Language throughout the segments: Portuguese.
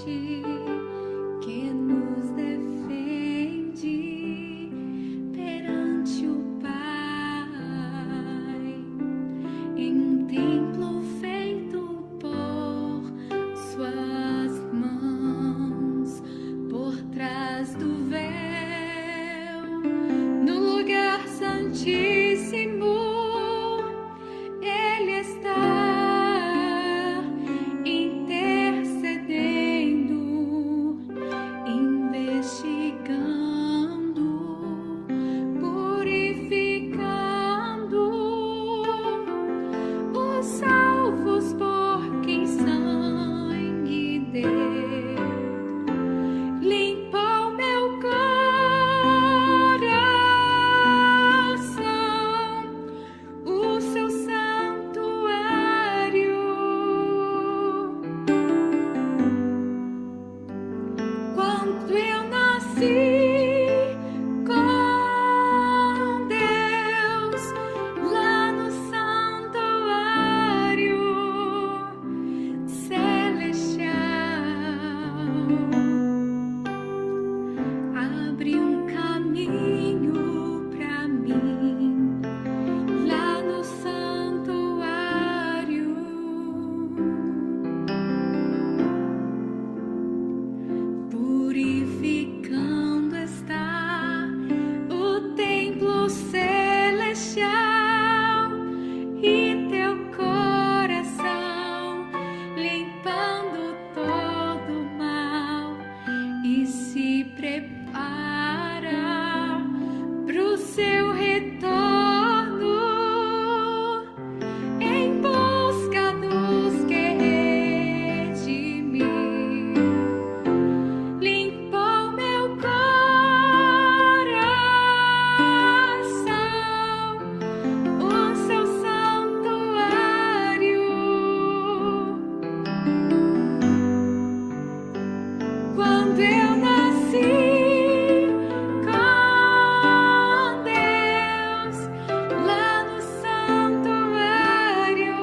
que nos defende perante o Pai, em um templo feito por suas mãos, por trás do véu, no lugar santíssimo. Ele está intercedendo, investigando, purificando os salvos por quem sangue deu. Limpou meu coração, o seu santuário. Quando eu nasci com Deus lá no santuário celestial, abre um caminho pra mim lá no santuário, purificando está o templo celestial e teu coração, limpando todo o mal e se prepara pro seu retorno em busca dos que redimir. Limpou meu coração, o seu santuário. Quando eu nasci com Deus lá no santuário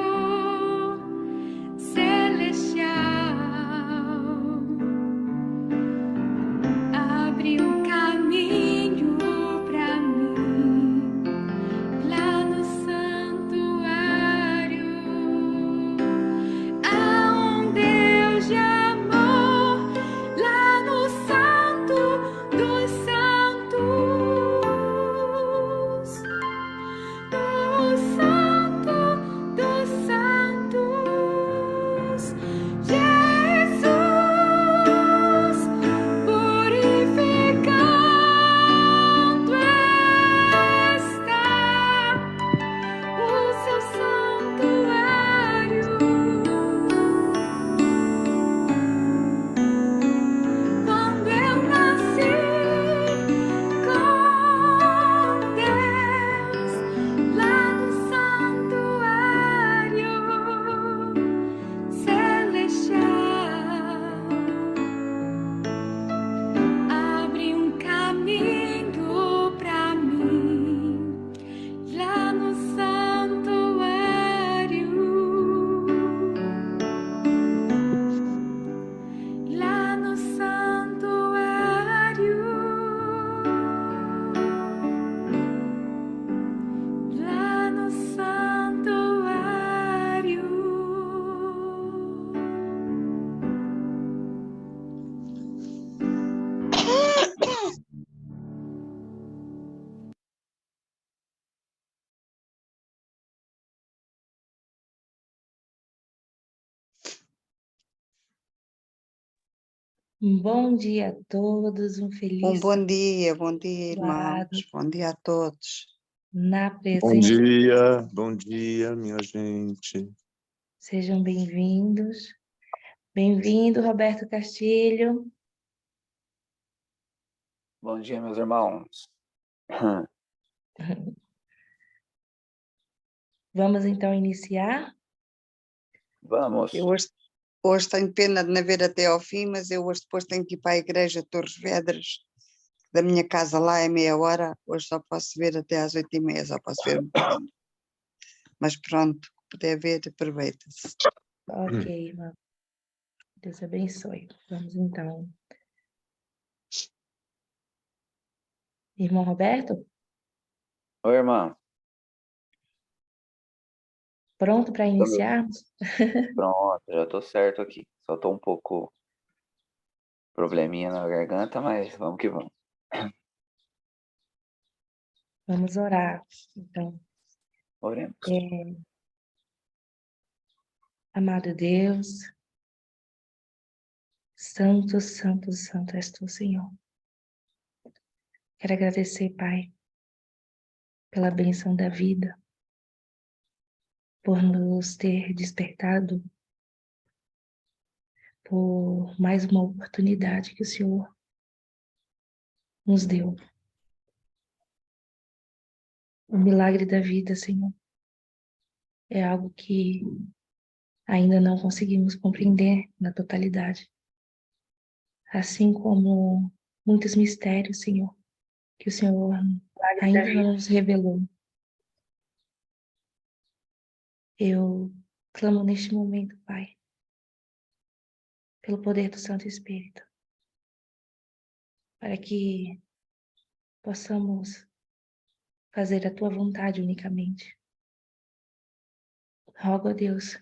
celestial, abre um caminho pra mim lá no santuário. Há um Deus de amor lá no santo dos santos, do santo dos santos, Jesus purificando está o seu santuário. Quando eu nasci com Deus lá no santuário celestial, abre um caminho pra mim lá no santuário, lá no santuário, lá no santuário. Bom dia a todos, um feliz Bom dia, sábado irmãos. Bom dia a todos. na Bom presença. dia, minha gente. Sejam bem-vindos. Bem-vindo, Roberto Castilho. Bom dia, meus irmãos. Vamos então iniciar? Vamos. Eu hoje tenho pena de não ver até ao fim, mas eu hoje depois tenho que ir para a igreja Torres Vedras. Da minha casa lá é meia hora, hoje só posso ver até às 8h30, só posso ver um bocadinho. Mas pronto, puder ver, aproveita-se. Ok, irmã. Deus abençoe. Vamos então. Irmão Roberto, Oi, irmã. pronto para Tô- iniciarmos? Pronto, já tô certo aqui. Só tô um pouco probleminha na garganta, mas vamos que vamos. Vamos orar. Então, Oremos. amado Deus, santo, santo, santo és tu, Senhor. Quero agradecer, Pai, pela bênção da vida, por nos ter despertado, por mais uma oportunidade que o Senhor nos deu. O milagre da vida, Senhor, é algo que ainda não conseguimos compreender na totalidade. Assim como muitos mistérios, Senhor, que o Senhor ainda não nos revelou. Eu clamo neste momento, Pai, pelo poder do Santo Espírito, para que possamos fazer a Tua vontade unicamente. Rogo a Deus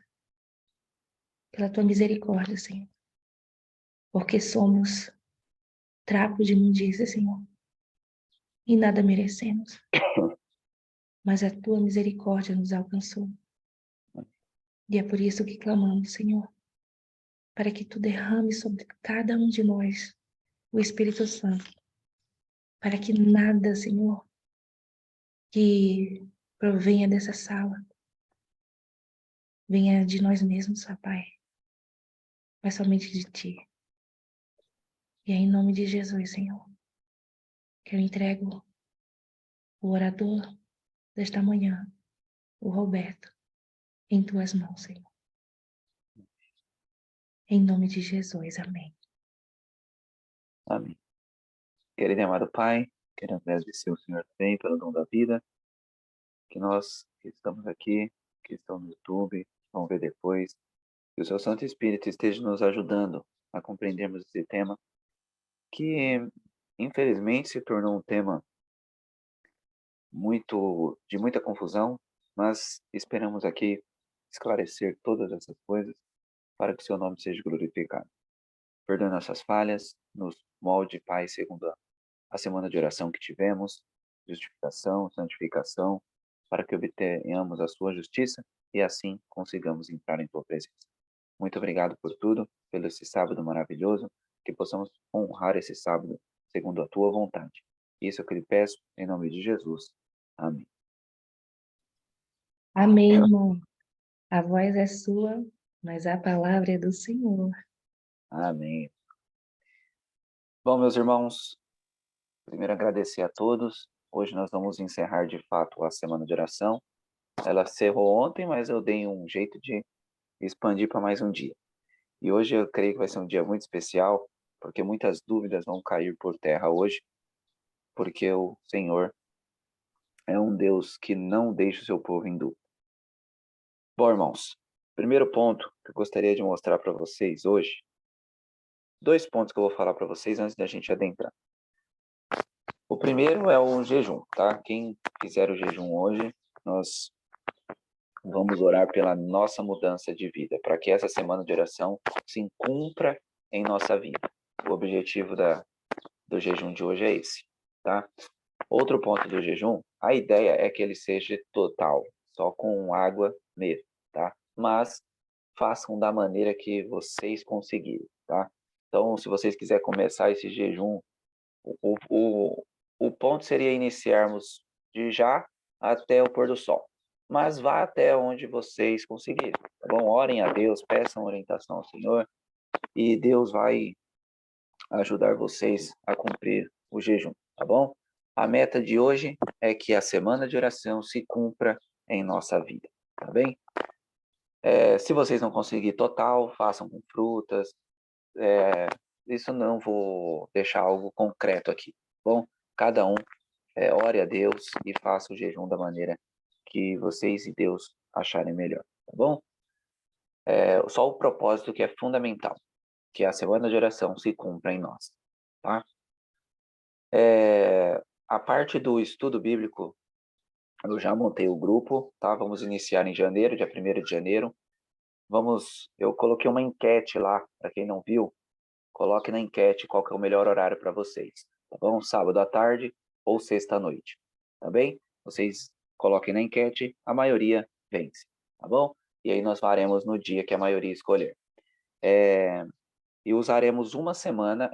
pela Tua misericórdia, Senhor, porque somos trapo de imundícia, Senhor, e nada merecemos, mas a Tua misericórdia nos alcançou. E é por isso que clamamos, Senhor, para que Tu derrame sobre cada um de nós o Espírito Santo, para que nada, Senhor, que provenha dessa sala, venha de nós mesmos, ó Pai, mas somente de Ti. E é em nome de Jesus, Senhor, que eu entrego o orador desta manhã, o Roberto, em Tuas mãos, Senhor. Em nome de Jesus, amém. Amém. Querido e amado Pai, queremos agradecer ao Senhor também pelo dom da vida, que nós que estamos aqui, que estão no YouTube, vão ver depois, que o Seu Santo Espírito esteja nos ajudando a compreendermos esse tema, que infelizmente se tornou um tema de muita confusão, mas esperamos aqui esclarecer todas essas coisas para que o Seu nome seja glorificado. Perdoe nossas falhas, nos molde, Pai, segundo a semana de oração que tivemos, justificação, santificação, para que obtenhamos a Sua justiça e assim consigamos entrar em Tua presença. Muito obrigado por tudo, pelo esse sábado maravilhoso, que possamos honrar esse sábado segundo a Tua vontade. Isso é o que lhe peço, em nome de Jesus. Amém. Amém, irmão. A voz é sua, mas a palavra é do Senhor. Amém. Bom, meus irmãos, primeiro agradecer a todos. Hoje nós vamos encerrar de fato a semana de oração. Ela encerrou ontem, mas eu dei um jeito de expandir para mais um dia. E hoje eu creio que vai ser um dia muito especial, porque muitas dúvidas vão cair por terra hoje, porque o Senhor é um Deus que não deixa o seu povo em dúvida. Bom, irmãos, primeiro ponto que eu gostaria de mostrar para vocês hoje, 2 pontos que eu vou falar para vocês antes da gente adentrar. O primeiro é o jejum, tá? Quem fizer o jejum hoje, nós vamos orar pela nossa mudança de vida, para que essa semana de oração se cumpra em nossa vida. O objetivo do jejum de hoje é esse, tá? Outro ponto do jejum, a ideia é que ele seja total, só com água mesmo, tá? Mas façam da maneira que vocês conseguirem, tá? Então, se vocês quiserem começar esse jejum, o ponto seria iniciarmos de já até o pôr do sol. Mas vá até onde vocês conseguirem, tá bom? Orem a Deus, peçam orientação ao Senhor e Deus vai ajudar vocês a cumprir o jejum, tá bom? A meta de hoje é que a semana de oração se cumpra em nossa vida, tá bem? Se vocês não conseguirem total, façam com frutas. Isso não vou deixar algo concreto aqui, tá bom? Cada um ore a Deus e faça o jejum da maneira que vocês e Deus acharem melhor, tá bom? Só o propósito que é fundamental. que a semana de oração se cumpra em nós, tá? A parte do estudo bíblico, eu já montei o grupo, tá? Vamos iniciar em janeiro, dia 1º de janeiro. Eu coloquei uma enquete lá, para quem não viu, coloque na enquete qual que é o melhor horário para vocês, tá bom? Sábado à tarde ou sexta à noite, tá bem? Vocês coloquem na enquete, a maioria vence, tá bom? E aí nós faremos no dia que a maioria escolher. E usaremos uma semana,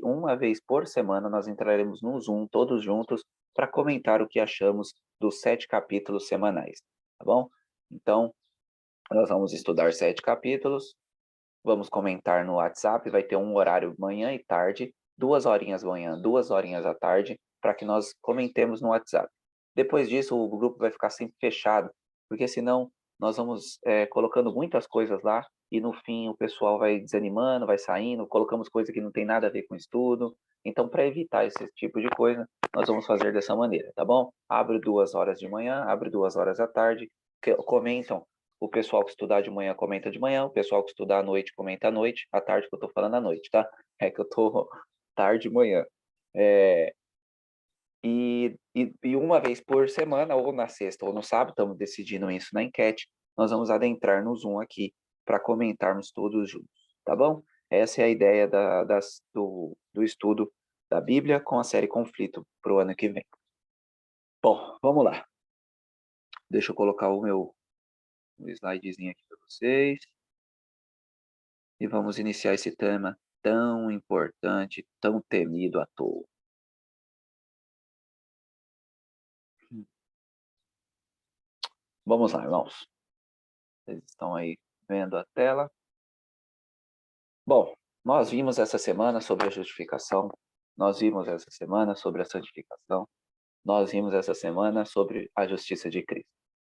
uma vez por semana, nós entraremos no Zoom, todos juntos, para comentar o que achamos dos 7 capítulos semanais, tá bom? Então, nós vamos estudar 7 capítulos, vamos comentar no WhatsApp, vai ter um horário manhã e tarde, 2 horinhas manhã, 2 horinhas à tarde, para que nós comentemos no WhatsApp. Depois disso, o grupo vai ficar sempre fechado, porque senão nós vamos colocando muitas coisas lá, e no fim o pessoal vai desanimando, vai saindo, colocamos coisa que não tem nada a ver com estudo. Então, para evitar esse tipo de coisa, nós vamos fazer dessa maneira, tá bom? Abre 2 horas de manhã, abre 2 horas à tarde, comentam. O pessoal que estudar de manhã comenta de manhã, o pessoal que estudar à noite comenta à noite, à tarde que eu tô falando à noite, tá? É que eu tô tarde de manhã. E uma vez por semana, ou na sexta ou no sábado, estamos decidindo isso na enquete, nós vamos adentrar no Zoom aqui para comentarmos todos juntos, tá bom? Essa é a ideia do estudo da Bíblia com a série Conflito para o ano que vem. Bom, vamos lá. Deixa eu colocar o meu slidezinho aqui para vocês. E vamos iniciar esse tema tão importante, tão temido à toa. Vamos lá, irmãos. Vocês estão aí vendo a tela? Bom, nós vimos essa semana sobre a justificação, nós vimos essa semana sobre a santificação, nós vimos essa semana sobre a justiça de Cristo.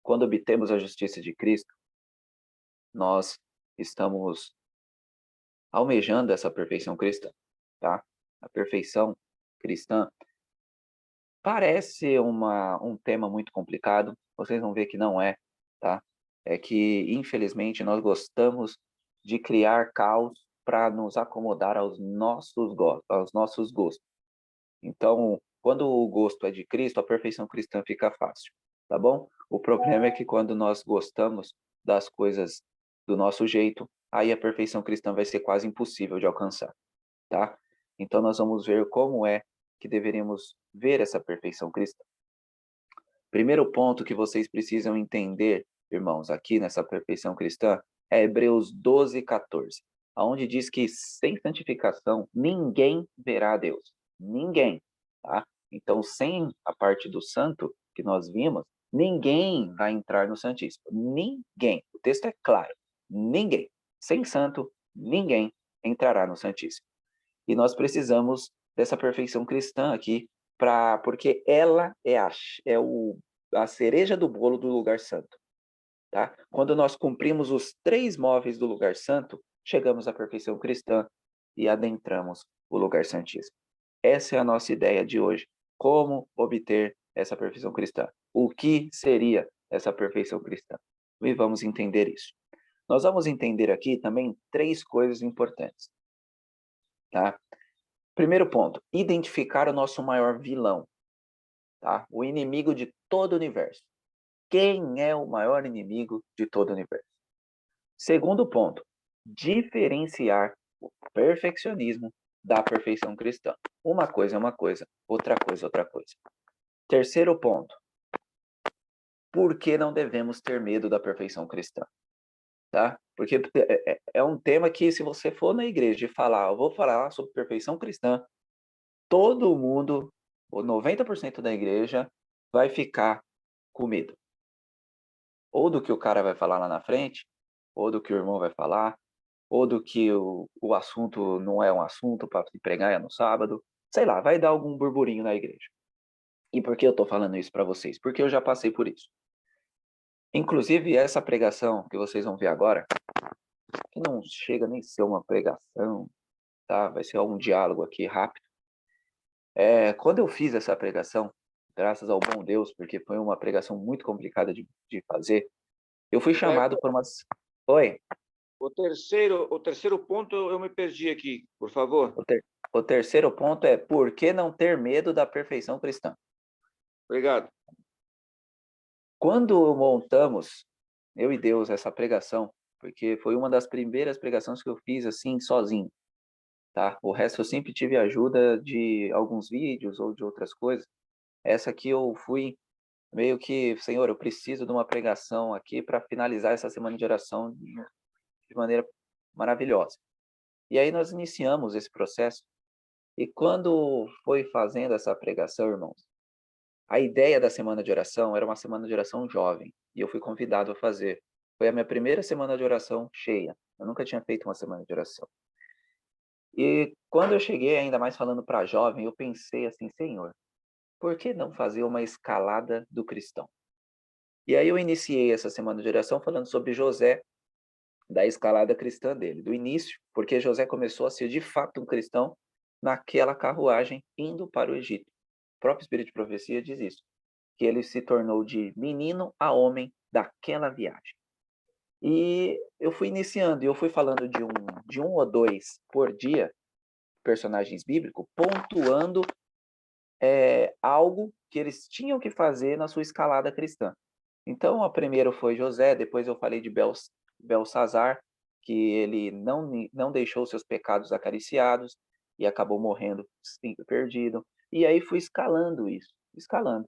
Quando obtemos a justiça de Cristo, nós estamos almejando essa perfeição cristã, tá? A perfeição cristã parece um tema muito complicado, vocês vão ver que não é, tá? É que, infelizmente, nós gostamos de criar caos para nos acomodar aos nossos gostos. Então, quando o gosto é de Cristo, a perfeição cristã fica fácil, tá bom? O problema é que quando nós gostamos das coisas do nosso jeito, aí a perfeição cristã vai ser quase impossível de alcançar, tá? Então, nós vamos ver como é que deveríamos ver essa perfeição cristã. Primeiro ponto que vocês precisam entender, irmãos, aqui nessa perfeição cristã, é Hebreus 12:14, onde diz que sem santificação ninguém verá a Deus. Ninguém, tá? Então, sem a parte do santo que nós vimos, ninguém vai entrar no Santíssimo. Ninguém. O texto é claro. Ninguém. Sem santo, ninguém entrará no Santíssimo. E nós precisamos dessa perfeição cristã aqui, porque ela é a cereja do bolo do lugar santo. Tá? Quando nós cumprimos os 3 móveis do lugar santo, chegamos à perfeição cristã e adentramos o lugar santíssimo. Essa é a nossa ideia de hoje. Como obter essa perfeição cristã? O que seria essa perfeição cristã? E vamos entender isso. Nós vamos entender aqui também 3 coisas importantes. Tá? Primeiro ponto, identificar o nosso maior vilão, tá? O inimigo de todo o universo. Quem é o maior inimigo de todo o universo? Segundo ponto, diferenciar o perfeccionismo da perfeição cristã. Uma coisa é uma coisa, outra coisa é outra coisa. Terceiro ponto, por que não devemos ter medo da perfeição cristã? Tá? Porque é um tema que, se você for na igreja e falar, eu vou falar sobre perfeição cristã, todo mundo, ou 90% da igreja, vai ficar com medo. Ou do que o cara vai falar lá na frente, ou do que o irmão vai falar, ou do que o assunto não é um assunto para se pregar no sábado. Sei lá, vai dar algum burburinho na igreja. E por que eu estou falando isso para vocês? Porque eu já passei por isso. Inclusive, essa pregação que vocês vão ver agora, que não chega nem a ser uma pregação, tá? Vai ser um diálogo aqui rápido. Quando eu fiz essa pregação, graças ao bom Deus, porque foi uma pregação muito complicada de fazer, eu fui chamado por umas... Oi? O terceiro ponto eu me perdi aqui, por favor. O terceiro ponto é por que não ter medo da perfeição cristã? Obrigado. Quando montamos, eu e Deus, essa pregação, porque foi uma das primeiras pregações que eu fiz assim, sozinho, tá? O resto eu sempre tive ajuda de alguns vídeos ou de outras coisas. Essa aqui eu fui meio que, Senhor, eu preciso de uma pregação aqui para finalizar essa semana de oração de maneira maravilhosa. E aí nós iniciamos esse processo. E quando foi fazendo essa pregação, irmãos, a ideia da semana de oração era uma semana de oração jovem, e eu fui convidado a fazer. Foi a minha primeira semana de oração cheia. Eu nunca tinha feito uma semana de oração. E quando eu cheguei, ainda mais falando para jovem, eu pensei assim, Senhor, por que não fazer uma escalada do cristão? E aí eu iniciei essa semana de oração falando sobre José, da escalada cristã dele, do início, porque José começou a ser de fato um cristão naquela carruagem indo para o Egito. O próprio Espírito de Profecia diz isso, que ele se tornou de menino a homem daquela viagem. E eu fui iniciando, e eu fui falando de um ou dois por dia, personagens bíblicos, pontuando algo que eles tinham que fazer na sua escalada cristã. Então, o primeiro foi José, depois eu falei de Belsazar, que ele não deixou seus pecados acariciados e acabou morrendo perdido. E aí fui escalando isso, escalando.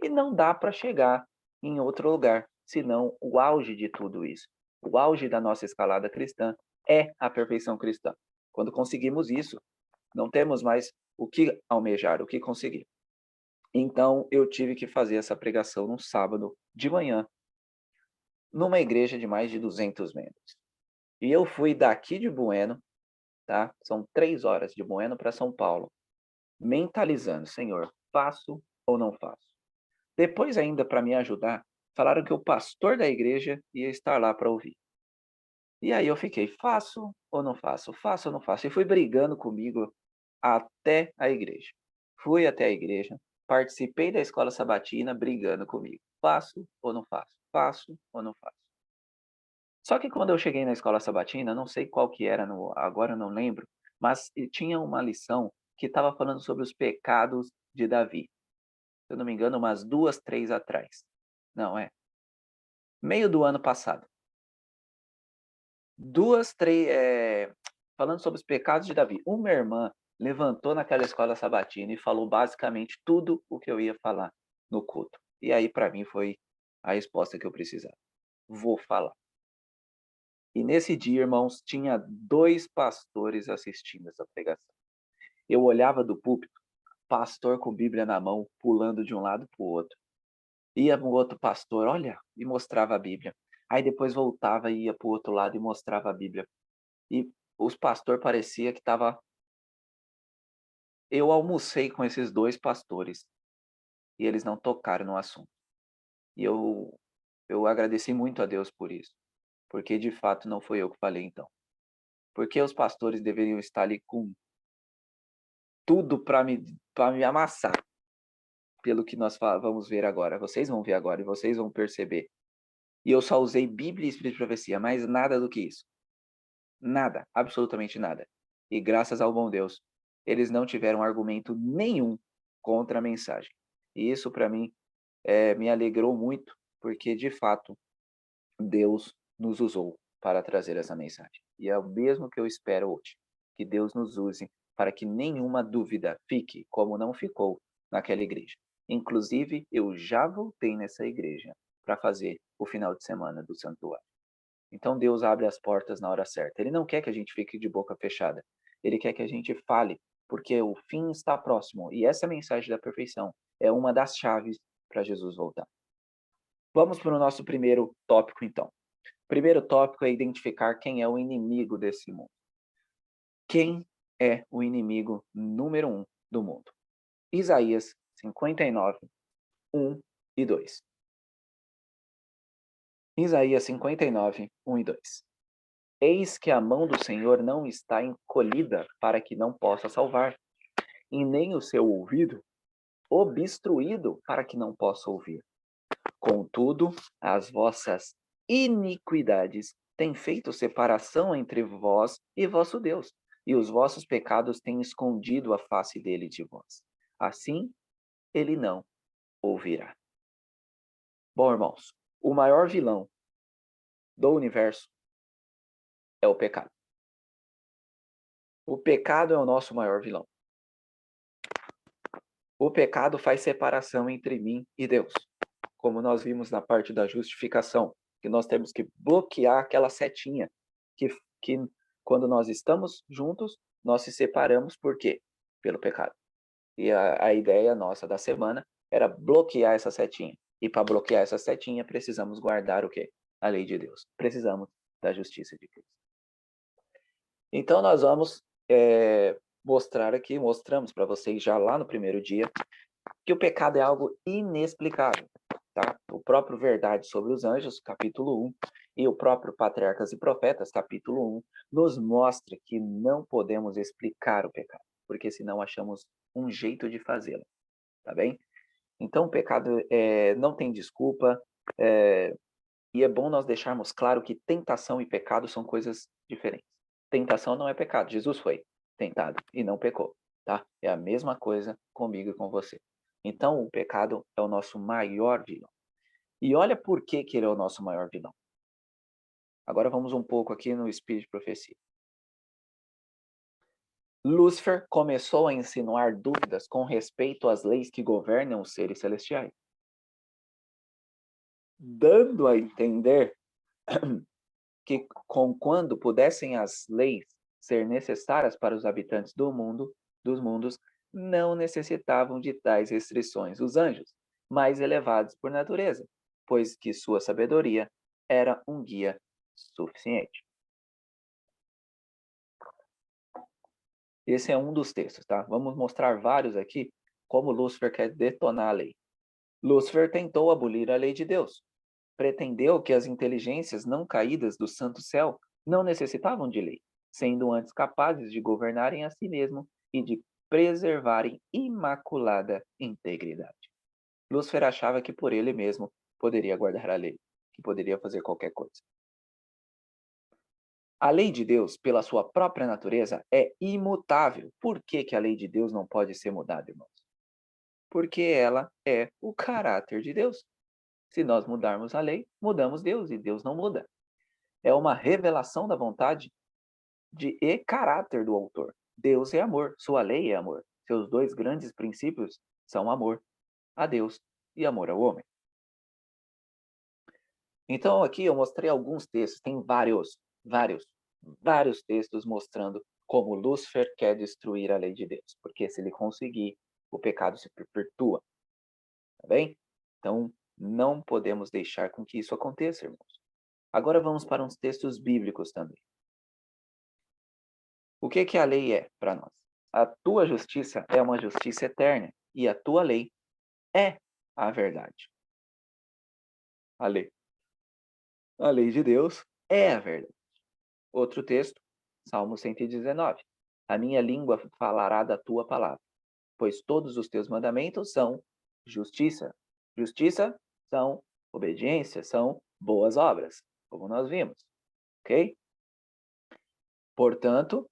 E não dá para chegar em outro lugar, senão o auge de tudo isso. O auge da nossa escalada cristã é a perfeição cristã. Quando conseguimos isso, não temos mais o que almejar, o que conseguir. Então, eu tive que fazer essa pregação num sábado de manhã, numa igreja de mais de 200 membros. E eu fui daqui de Bueno, tá? São 3 horas de Bueno para São Paulo, mentalizando, Senhor, faço ou não faço? Depois ainda, para me ajudar, falaram que o pastor da igreja ia estar lá para ouvir. E aí eu fiquei, faço ou não faço? Faço ou não faço? E fui brigando comigo até a igreja. Fui até a igreja, participei da escola sabatina brigando comigo. Faço ou não faço? Faço ou não faço? Só que quando eu cheguei na escola sabatina, não sei qual que era, agora eu não lembro, mas tinha uma lição que estava falando sobre os pecados de Davi. Se eu não me engano, umas 2, 3 atrás. Não, meio do ano passado. 2, 3, falando sobre os pecados de Davi. Uma irmã levantou naquela escola sabatina e falou basicamente tudo o que eu ia falar no culto. E aí, para mim, foi a resposta que eu precisava. Vou falar. E nesse dia, irmãos, tinha 2 pastores assistindo essa pregação. Eu olhava do púlpito, pastor com Bíblia na mão, pulando de um lado para o outro. Ia um outro pastor, olha, e mostrava a Bíblia. Aí depois voltava e ia para o outro lado e mostrava a Bíblia. E os pastores parecia que estava... Eu almocei com esses 2 pastores e eles não tocaram no assunto. E eu agradeci muito a Deus por isso, porque de fato não foi eu que falei então. Porque os pastores deveriam estar ali com tudo para me amassar, pelo que nós vamos ver agora. Vocês vão ver agora e vocês vão perceber. E eu só usei Bíblia e Espírito de Profecia, mas nada do que isso. Nada, absolutamente nada. E graças ao bom Deus, eles não tiveram argumento nenhum contra a mensagem. E isso, para mim, me alegrou muito, porque, de fato, Deus nos usou para trazer essa mensagem. E é o mesmo que eu espero hoje, que Deus nos use para que nenhuma dúvida fique como não ficou naquela igreja. Inclusive, eu já voltei nessa igreja para fazer o final de semana do santuário. Então Deus abre as portas na hora certa. Ele não quer que a gente fique de boca fechada. Ele quer que a gente fale, porque o fim está próximo. E essa mensagem da perfeição é uma das chaves para Jesus voltar. Vamos para o nosso primeiro tópico, então. O primeiro tópico é identificar quem é o inimigo desse mundo. Quem é o inimigo número 1 do mundo? Isaías 59, 1 e 2. Isaías 59, 1 e 2. Eis que a mão do Senhor não está encolhida para que não possa salvar, e nem o seu ouvido obstruído para que não possa ouvir. Contudo, as vossas iniquidades tem feito separação entre vós e vosso Deus, e os vossos pecados têm escondido a face dele de vós. Assim, ele não ouvirá. Bom, irmãos, o maior vilão do universo é o pecado. O pecado é o nosso maior vilão. O pecado faz separação entre mim e Deus. Como nós vimos na parte da justificação, que nós temos que bloquear aquela setinha, que quando nós estamos juntos, nós se separamos, por quê? Pelo pecado. E a ideia nossa da semana era bloquear essa setinha. E para bloquear essa setinha, precisamos guardar o quê? A lei de Deus. Precisamos da justiça de Cristo. Então, nós vamos mostrar aqui, mostramos para vocês já lá no primeiro dia, que o pecado é algo inexplicável. Tá? O próprio Verdade sobre os Anjos, capítulo 1, e o próprio Patriarcas e Profetas, capítulo 1, nos mostra que não podemos explicar o pecado, porque senão achamos um jeito de fazê-lo. Tá bem? Então, o pecado não tem desculpa, e é bom nós deixarmos claro que tentação e pecado são coisas diferentes. Tentação não é pecado. Jesus foi tentado e não pecou. Tá? É a mesma coisa comigo e com você. Então, o pecado é o nosso maior vilão. E olha por que ele é o nosso maior vilão. Agora vamos um pouco aqui no Espírito de Profecia. Lúcifer começou a insinuar dúvidas com respeito às leis que governam os seres celestiais, dando a entender que quando pudessem as leis ser necessárias para os habitantes dos mundos, não necessitavam de tais restrições os anjos, mais elevados por natureza, pois que sua sabedoria era um guia suficiente. Esse é um dos textos, tá? Vamos mostrar vários aqui, como Lúcifer quer detonar a lei. Lúcifer tentou abolir a lei de Deus. Pretendeu que as inteligências não caídas do santo céu não necessitavam de lei, sendo antes capazes de governarem a si mesmo e de preservarem imaculada integridade. Lúcifer achava que por ele mesmo poderia guardar a lei, que poderia fazer qualquer coisa. A lei de Deus, pela sua própria natureza, é imutável. Por que a lei de Deus não pode ser mudada, irmãos? Porque ela é o caráter de Deus. Se nós mudarmos a lei, mudamos Deus, e Deus não muda. É uma revelação da vontade e caráter do autor. Deus é amor, sua lei é amor. Seus dois grandes princípios são amor a Deus e amor ao homem. Então, aqui eu mostrei alguns textos, tem vários textos mostrando como Lúcifer quer destruir a lei de Deus, porque se ele conseguir, o pecado se perpetua. Tá bem? Então, não podemos deixar com que isso aconteça, irmãos. Agora vamos para uns textos bíblicos também. O que a lei é para nós? A tua justiça é uma justiça eterna, e a tua lei é a verdade. A lei de Deus é a verdade. Outro texto, Salmo 119. A minha língua falará da tua palavra, pois todos os teus mandamentos são justiça. Justiça são obediência, são boas obras, como nós vimos. Ok? Portanto,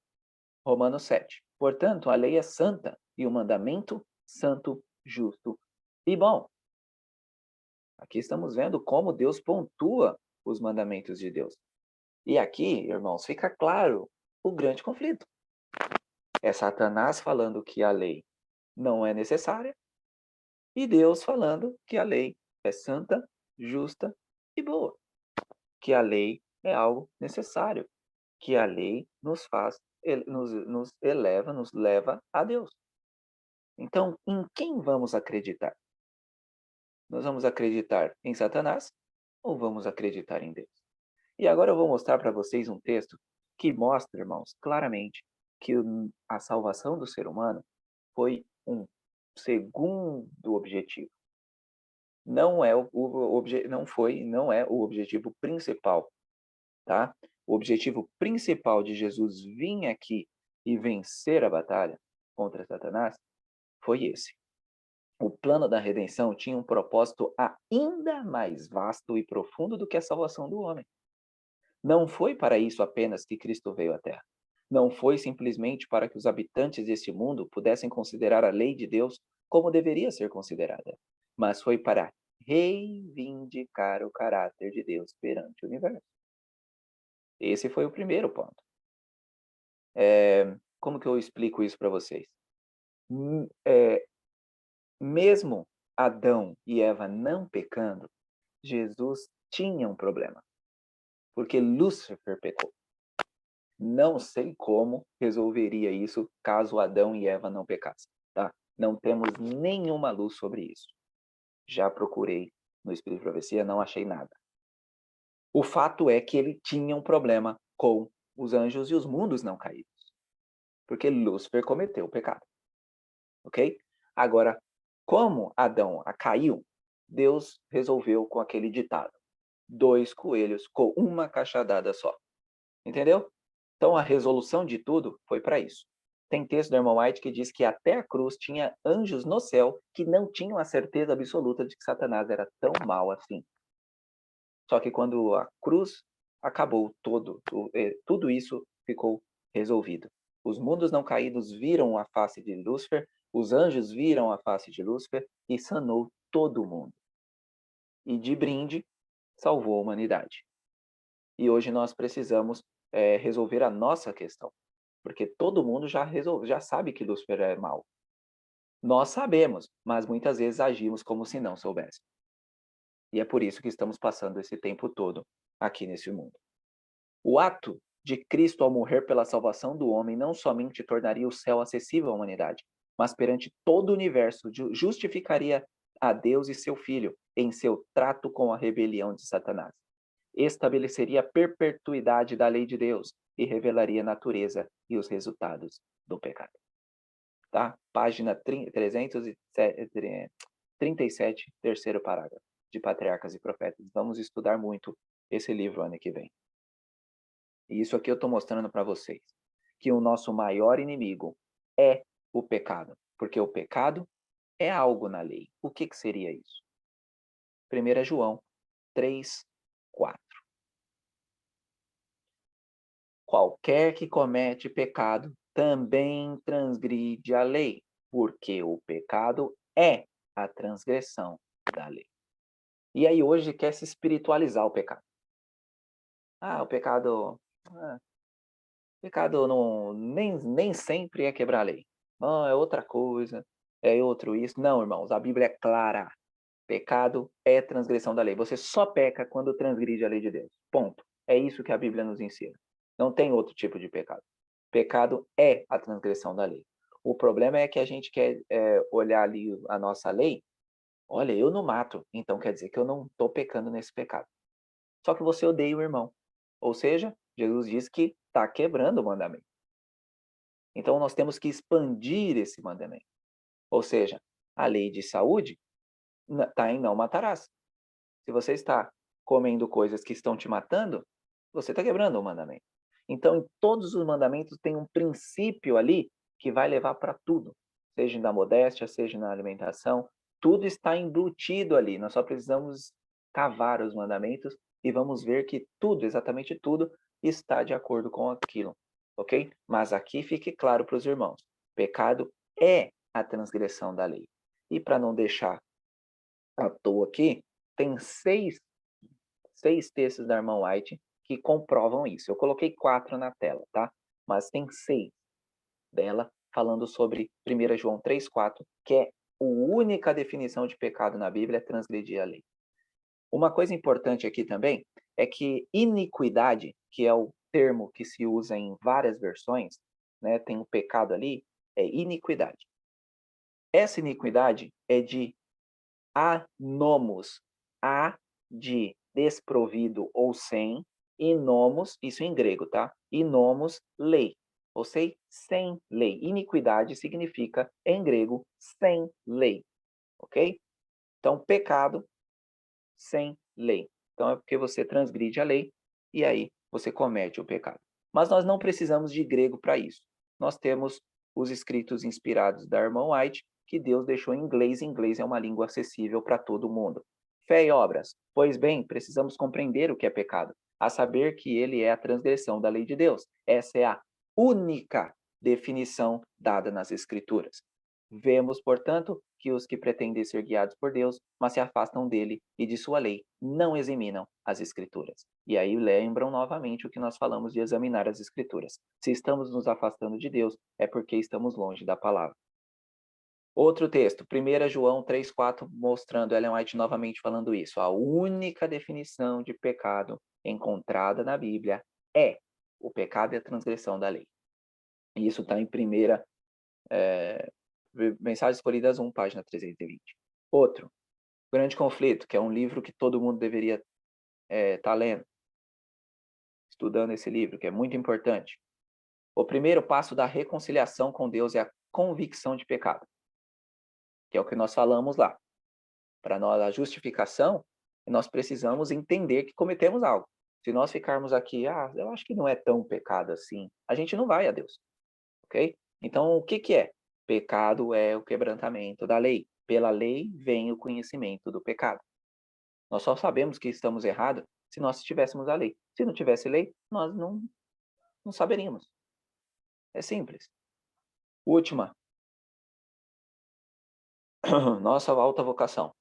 Romanos 7. Portanto, a lei é santa e o mandamento santo, justo e bom. Aqui estamos vendo como Deus pontua os mandamentos de Deus. E aqui, irmãos, fica claro o grande conflito. É Satanás falando que a lei não é necessária e Deus falando que a lei é santa, justa e boa. Que a lei é algo necessário. Que a lei nos eleva, nos leva a Deus. Então, em quem vamos acreditar? Nós vamos acreditar em Satanás ou vamos acreditar em Deus? E agora eu vou mostrar para vocês um texto que mostra, irmãos, claramente que a salvação do ser humano foi um segundo objetivo. Não é o objetivo principal, tá? O objetivo principal de Jesus vir aqui e vencer a batalha contra Satanás foi esse. O plano da redenção tinha um propósito ainda mais vasto e profundo do que a salvação do homem. Não foi para isso apenas que Cristo veio à Terra. Não foi simplesmente para que os habitantes deste mundo pudessem considerar a lei de Deus como deveria ser considerada, mas foi para reivindicar o caráter de Deus perante o universo. Esse foi o primeiro ponto. Como que eu explico isso para vocês? Mesmo Adão e Eva não pecando, Jesus tinha um problema, porque Lúcifer pecou. Não sei como resolveria isso caso Adão e Eva não pecassem, tá? Não temos nenhuma luz sobre isso. Já procurei no Espírito de Profecia, não achei nada. O fato é que ele tinha um problema com os anjos e os mundos não caídos, porque Lúcifer cometeu o pecado, ok? Agora, como Adão caiu, Deus resolveu com aquele ditado: 2 coelhos com uma cachadada só. Entendeu? Então, a resolução de tudo foi para isso. Tem texto do irmão White que diz que até a cruz tinha anjos no céu que não tinham a certeza absoluta de que Satanás era tão mau assim. Só que quando a cruz acabou, tudo isso ficou resolvido. Os mundos não caídos viram a face de Lúcifer, os anjos viram a face de Lúcifer e sanou todo mundo. E de brinde, salvou a humanidade. E hoje nós precisamos resolver a nossa questão, porque todo mundo já sabe que Lúcifer é mau. Nós sabemos, mas muitas vezes agimos como se não soubéssemos. E é por isso que estamos passando esse tempo todo aqui nesse mundo. O ato de Cristo ao morrer pela salvação do homem não somente tornaria o céu acessível à humanidade, mas perante todo o universo justificaria a Deus e seu Filho em seu trato com a rebelião de Satanás. Estabeleceria a perpetuidade da lei de Deus e revelaria a natureza e os resultados do pecado. Tá? Página 337, terceiro parágrafo, de Patriarcas e Profetas. Vamos estudar muito esse livro ano que vem. E isso aqui eu estou mostrando para vocês, que o nosso maior inimigo é o pecado, porque o pecado é algo na lei. O que seria isso? 1 João 3, 4. Qualquer que comete pecado também transgride a lei, porque o pecado é a transgressão da lei. E aí hoje quer se espiritualizar o pecado. O pecado não, nem sempre é quebrar a lei. É outra coisa, é outro isso. Não, irmãos, a Bíblia é clara. Pecado é transgressão da lei. Você só peca quando transgride a lei de Deus. Ponto. É isso que a Bíblia nos ensina. Não tem outro tipo de pecado. Pecado é a transgressão da lei. O problema é que a gente quer olhar ali a nossa lei. Olha, eu não mato, então quer dizer que eu não estou pecando nesse pecado. Só que você odeia o irmão. Ou seja, Jesus diz que está quebrando o mandamento. Então nós temos que expandir esse mandamento. Ou seja, a lei de saúde está em não matarás. Se você está comendo coisas que estão te matando, você está quebrando o mandamento. Então, em todos os mandamentos tem um princípio ali que vai levar para tudo. Seja na modéstia, seja na alimentação, tudo está embutido ali. Nós só precisamos cavar os mandamentos e vamos ver que tudo, exatamente tudo, está de acordo com aquilo. Ok? Mas aqui fique claro para os irmãos. Pecado é a transgressão da lei. E para não deixar à toa aqui, tem seis textos da irmã White que comprovam isso. Eu coloquei 4 na tela, tá? Mas tem 6 dela falando sobre 1 João 3,4, que é a única definição de pecado na Bíblia, é transgredir a lei. Uma coisa importante aqui também é que iniquidade, que é o termo que se usa em várias versões, né, tem um pecado ali, é iniquidade. Essa iniquidade é de anomos, a de desprovido ou sem, e nomos, isso em grego, tá? E nomos, lei. Ou seja, sem lei. Iniquidade significa, em grego, sem lei. Ok? Então, pecado sem lei. Então, é porque você transgride a lei e aí você comete o pecado. Mas nós não precisamos de grego para isso. Nós temos os escritos inspirados da irmã White, que Deus deixou em inglês. Inglês é uma língua acessível para todo mundo. Fé e obras. Pois bem, precisamos compreender o que é pecado. a saber que ele é a transgressão da lei de Deus. Essa é a única definição dada nas Escrituras. Vemos, portanto, que os que pretendem ser guiados por Deus, mas se afastam dele e de sua lei, não examinam as Escrituras. E aí lembram novamente o que nós falamos de examinar as Escrituras. Se estamos nos afastando de Deus, é porque estamos longe da palavra. Outro texto, 1 João 3,4, mostrando Ellen White novamente falando isso. A única definição de pecado encontrada na Bíblia é o pecado e a transgressão da lei. E isso está em Mensagens Escolhidas 1, página 320. Outro, Grande Conflito, que é um livro que todo mundo deveria estar lendo, estudando esse livro, que é muito importante. O primeiro passo da reconciliação com Deus é a convicção de pecado, que é o que nós falamos lá. Para nós, a justificação, nós precisamos entender que cometemos algo. Se nós ficarmos aqui, eu acho que não é tão pecado assim, a gente não vai a Deus, ok? Então, o que é? Pecado é o quebrantamento da lei. Pela lei vem o conhecimento do pecado. Nós só sabemos que estamos errados se nós tivéssemos a lei. Se não tivesse lei, nós não saberíamos. É simples. Última. Nossa alta vocação.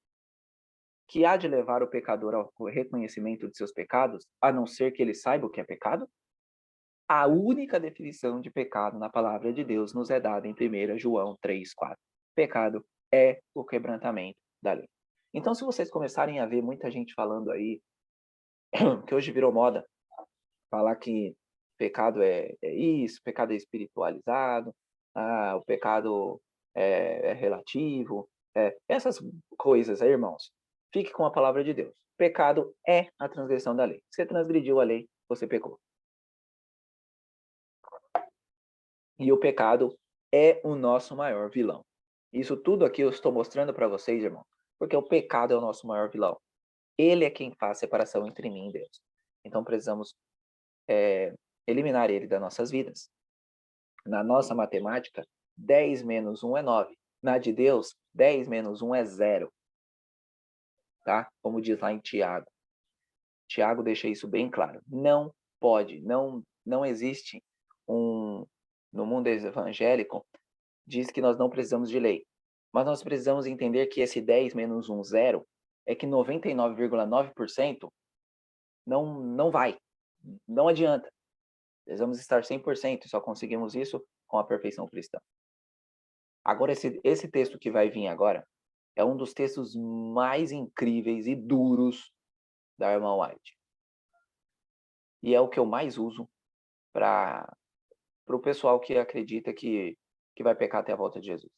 Que há de levar o pecador ao reconhecimento de seus pecados, a não ser que ele saiba o que é pecado? A única definição de pecado na palavra de Deus nos é dada em 1 João 3,4. Pecado é o quebrantamento da lei. Então, se vocês começarem a ver muita gente falando aí, que hoje virou moda, falar que pecado é isso, pecado é espiritualizado, o pecado é relativo, essas coisas aí, irmãos, fique com a palavra de Deus. Pecado é a transgressão da lei. Você transgrediu a lei, você pecou. E o pecado é o nosso maior vilão. Isso tudo aqui eu estou mostrando para vocês, irmão, porque o pecado é o nosso maior vilão. Ele é quem faz separação entre mim e Deus. Então precisamos eliminar ele das nossas vidas. Na nossa matemática, 10 menos 1 é 9. Na de Deus, 10 menos 1 é 0. Tá? Como diz lá em Tiago. Tiago deixa isso bem claro. Não pode, não existe no mundo evangélico, diz que nós não precisamos de lei. Mas nós precisamos entender que esse 10 menos 1, 0, é que 99,9% não vai. Não adianta. Precisamos estar 100% e só conseguimos isso com a perfeição cristã. Agora, esse texto que vai vir agora é um dos textos mais incríveis e duros da irmã White. E é o que eu mais uso para o pessoal que acredita que vai pecar até a volta de Jesus.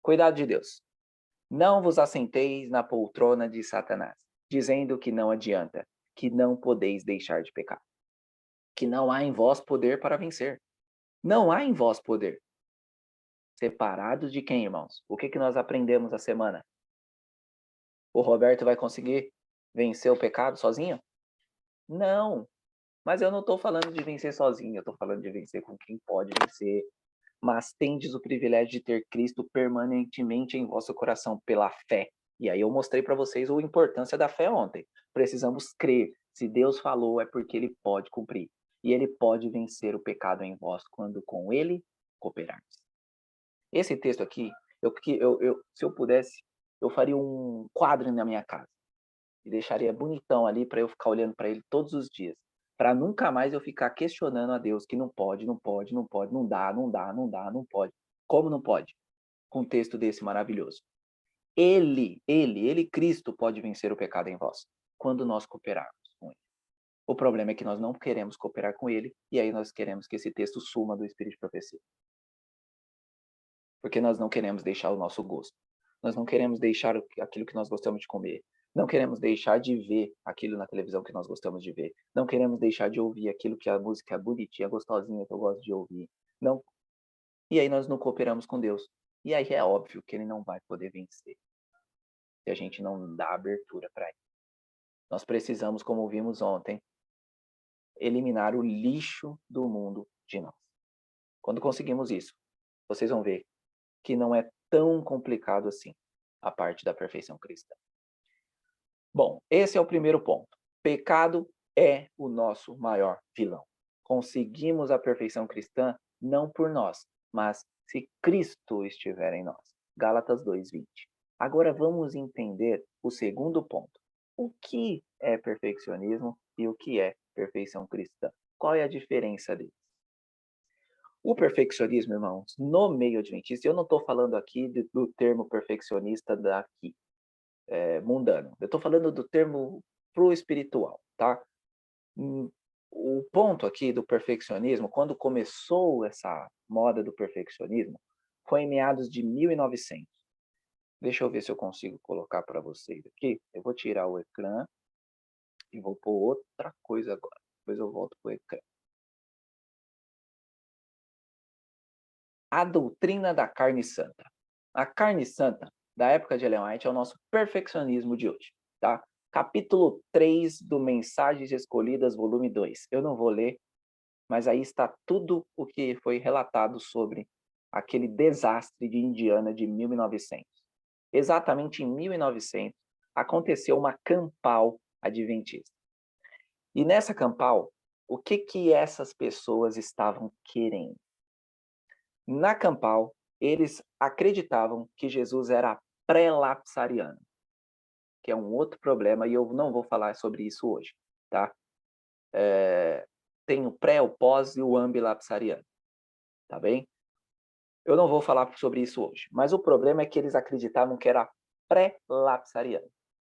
Cuidado de Deus. Não vos assenteis na poltrona de Satanás, dizendo que não adianta, que não podeis deixar de pecar. Que não há em vós poder para vencer. Não há em vós poder. Separados de quem, irmãos? O que nós aprendemos a semana? O Roberto vai conseguir vencer o pecado sozinho? Não. Mas eu não estou falando de vencer sozinho, eu estou falando de vencer com quem pode vencer. Mas tendes o privilégio de ter Cristo permanentemente em vosso coração pela fé. E aí eu mostrei para vocês a importância da fé ontem. Precisamos crer. Se Deus falou, é porque Ele pode cumprir. E Ele pode vencer o pecado em vós quando com Ele cooperarmos. Esse texto aqui, se eu pudesse, eu faria um quadro na minha casa. E deixaria bonitão ali para eu ficar olhando para ele todos os dias. Para nunca mais eu ficar questionando a Deus que não pode, não dá, não pode. Como não pode? Com um texto desse maravilhoso. Ele, Cristo, pode vencer o pecado em vós, quando nós cooperarmos com Ele. O problema é que nós não queremos cooperar com Ele, e aí nós queremos que esse texto suma do Espírito de Profecia. Porque nós não queremos deixar o nosso gosto. Nós não queremos deixar aquilo que nós gostamos de comer. Não queremos deixar de ver aquilo na televisão que nós gostamos de ver. Não queremos deixar de ouvir aquilo que a música é bonitinha, gostosinha, que eu gosto de ouvir. Não. E aí nós não cooperamos com Deus. E aí é óbvio que Ele não vai poder vencer. Se a gente não dá abertura para Ele. Nós precisamos, como vimos ontem, eliminar o lixo do mundo de nós. Quando conseguimos isso, vocês vão ver que não é tão complicado assim a parte da perfeição cristã. Bom, esse é o primeiro ponto. Pecado é o nosso maior vilão. Conseguimos a perfeição cristã não por nós, mas se Cristo estiver em nós. Gálatas 2:20. Agora vamos entender o segundo ponto. O que é perfeccionismo e o que é perfeição cristã? Qual é a diferença deles? O perfeccionismo, irmãos, no meio adventista, eu não estou falando aqui do termo perfeccionista daqui, mundano. Eu estou falando do termo pro espiritual, tá? O ponto aqui do perfeccionismo, quando começou essa moda do perfeccionismo, foi em meados de 1900. Deixa eu ver se eu consigo colocar para vocês aqui. Eu vou tirar o ecrã e vou pôr outra coisa agora. Depois eu volto para o ecrã. A doutrina da carne santa. A carne santa da época de Ellen White é o nosso perfeccionismo de hoje, tá? Capítulo 3 do Mensagens Escolhidas, volume 2. Eu não vou ler, mas aí está tudo o que foi relatado sobre aquele desastre de Indiana de 1900. Exatamente em 1900, aconteceu uma campal adventista. E nessa campal, o que essas pessoas estavam querendo? Na campal, eles acreditavam que Jesus era pré-lapsariano, que é um outro problema, e eu não vou falar sobre isso hoje, tá? Tem o pré, o pós e o ambilapsariano, tá bem? Eu não vou falar sobre isso hoje, mas o problema é que eles acreditavam que era pré-lapsariano.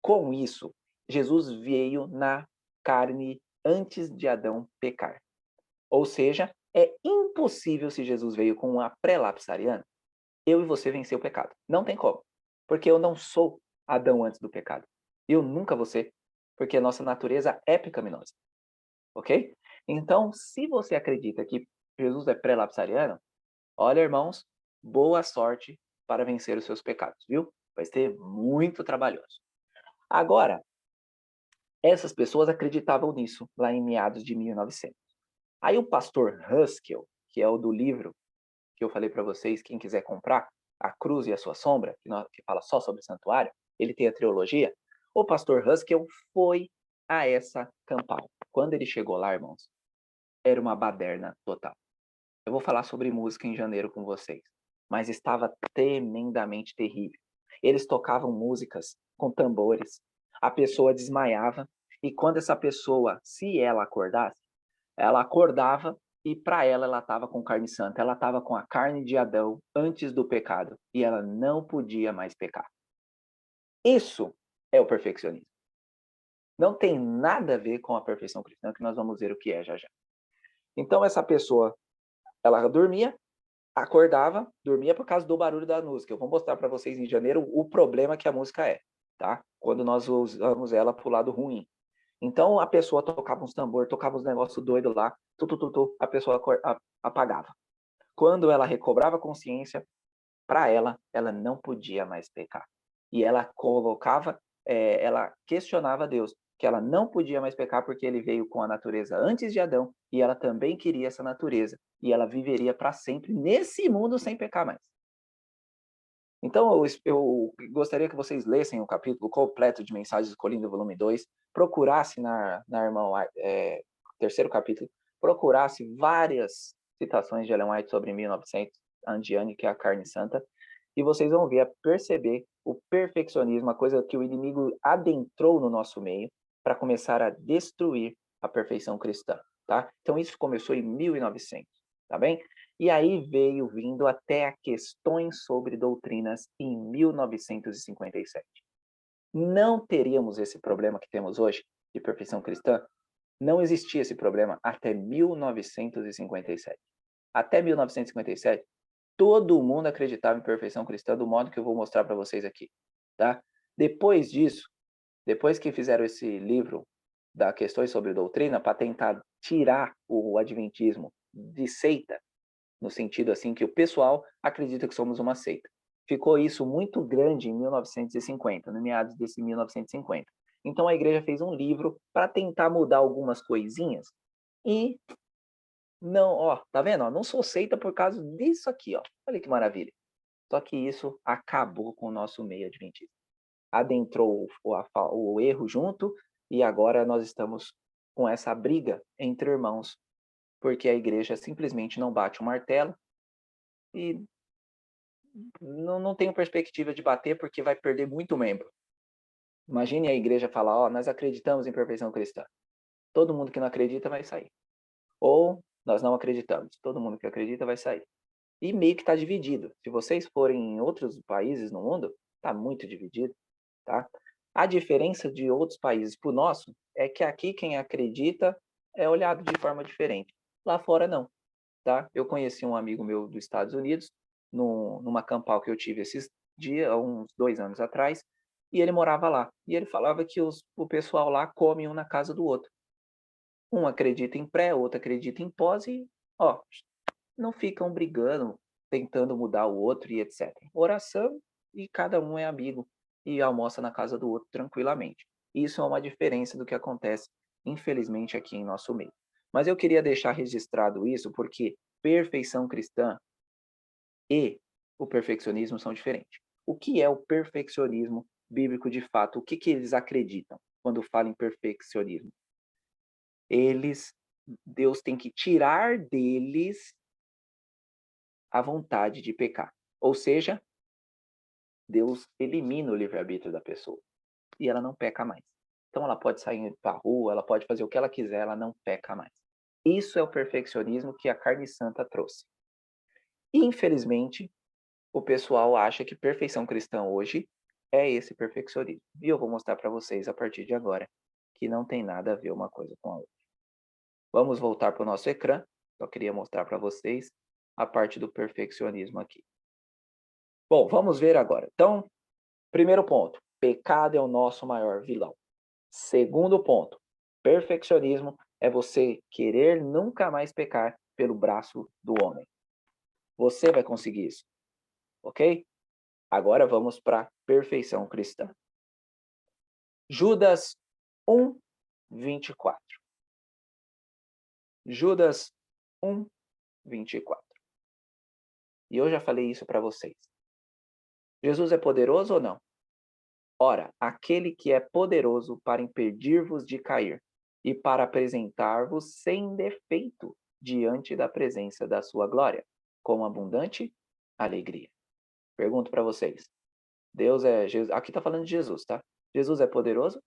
Com isso, Jesus veio na carne antes de Adão pecar. Ou seja, é impossível, se Jesus veio com uma pré-lapsariana, eu e você vencer o pecado. Não tem como. Porque eu não sou Adão antes do pecado. Eu nunca vou ser, porque a nossa natureza é pecaminosa. Ok? Então, se você acredita que Jesus é pré-lapsariano, olha, irmãos, boa sorte para vencer os seus pecados, viu? Vai ser muito trabalhoso. Agora, essas pessoas acreditavam nisso lá em meados de 1900. Aí o pastor Huskell, que é o do livro que eu falei para vocês, quem quiser comprar, A Cruz e a Sua Sombra, que fala só sobre o santuário, ele tem a trilogia. O pastor Huskell foi a essa campal. Quando ele chegou lá, irmãos, era uma baderna total. Eu vou falar sobre música em janeiro com vocês, mas estava tremendamente terrível. Eles tocavam músicas com tambores, a pessoa desmaiava, e quando essa pessoa, se ela acordasse, ela acordava e para ela estava com carne santa, ela estava com a carne de Adão antes do pecado, e ela não podia mais pecar. Isso é o perfeccionismo. Não tem nada a ver com a perfeição cristã, que nós vamos ver o que é já já. Então essa pessoa, ela dormia, acordava, dormia por causa do barulho da música. Eu vou mostrar para vocês em janeiro o problema que a música é, tá? Quando nós usamos ela para o lado ruim. Então a pessoa tocava uns tambor, tocava uns negócios doidos lá, a pessoa apagava. Quando ela recobrava a consciência, para ela não podia mais pecar. E ela ela questionava Deus, que ela não podia mais pecar porque ele veio com a natureza antes de Adão, e ela também queria essa natureza, e ela viveria para sempre nesse mundo sem pecar mais. Então, eu gostaria que vocês lessem o capítulo completo de Mensagens Escolhidas, volume 2, procurasse na irmã terceiro capítulo, procurasse várias citações de Ellen White sobre 1900, Andiane, que é a carne santa, e vocês vão perceber o perfeccionismo, a coisa que o inimigo adentrou no nosso meio para começar a destruir a perfeição cristã, tá? Então, isso começou em 1900, tá bem? E aí veio vindo até a questões sobre doutrinas em 1957. Não teríamos esse problema que temos hoje de perfeição cristã. Não existia esse problema até 1957. Até 1957, todo mundo acreditava em perfeição cristã do modo que eu vou mostrar para vocês aqui, tá? Depois disso, depois que fizeram esse livro da questões sobre doutrina para tentar tirar o adventismo de seita, no sentido assim que o pessoal acredita que somos uma seita. Ficou isso muito grande em 1950, no meados desse 1950. Então a igreja fez um livro para tentar mudar algumas coisinhas e não, ó, tá vendo? Ó, não sou seita por causa disso aqui, ó. Olha que maravilha. Só que isso acabou com o nosso meio adventista. Adentrou o erro junto e agora nós estamos com essa briga entre irmãos, porque a igreja simplesmente não bate o martelo e não tenho perspectiva de bater porque vai perder muito membro. Imagine a igreja falar, ó, nós acreditamos em perfeição cristã. Todo mundo que não acredita vai sair. Ou nós não acreditamos. Todo mundo que acredita vai sair. E meio que está dividido. Se vocês forem em outros países no mundo, está muito dividido, tá? A diferença de outros países para o nosso é que aqui quem acredita é olhado de forma diferente. Lá fora não, tá? Eu conheci um amigo meu dos Estados Unidos, numa campal que eu tive esses dias, há uns 2 anos atrás, e ele morava lá. E ele falava que o pessoal lá come um na casa do outro. Um acredita em pré, outro acredita em pós e, ó, não ficam brigando, tentando mudar o outro e etc. Oração e cada um é amigo e almoça na casa do outro tranquilamente. Isso é uma diferença do que acontece, infelizmente, aqui em nosso meio. Mas eu queria deixar registrado isso porque perfeição cristã e o perfeccionismo são diferentes. O que é o perfeccionismo bíblico de fato? O que eles acreditam quando falam em perfeccionismo? Deus tem que tirar deles a vontade de pecar. Ou seja, Deus elimina o livre-arbítrio da pessoa e ela não peca mais. Então ela pode sair para a rua, ela pode fazer o que ela quiser, ela não peca mais. Isso é o perfeccionismo que a carne santa trouxe. Infelizmente, o pessoal acha que perfeição cristã hoje é esse perfeccionismo. E eu vou mostrar para vocês a partir de agora que não tem nada a ver uma coisa com a outra. Vamos voltar para o nosso ecrã. Só queria mostrar para vocês a parte do perfeccionismo aqui. Bom, vamos ver agora. Então, primeiro ponto, pecado é o nosso maior vilão. Segundo ponto, perfeccionismo é você querer nunca mais pecar pelo braço do homem. Você vai conseguir isso, ok? Agora vamos para perfeição cristã. Judas 1, 24. Judas 1, 24. E eu já falei isso para vocês. Jesus é poderoso ou não? Ora, aquele que é poderoso para impedir-vos de cair e para apresentar-vos sem defeito diante da presença da sua glória, com abundante alegria. Pergunto para vocês. Deus é Jesus. Aqui está falando de Jesus, tá? Jesus é poderoso? O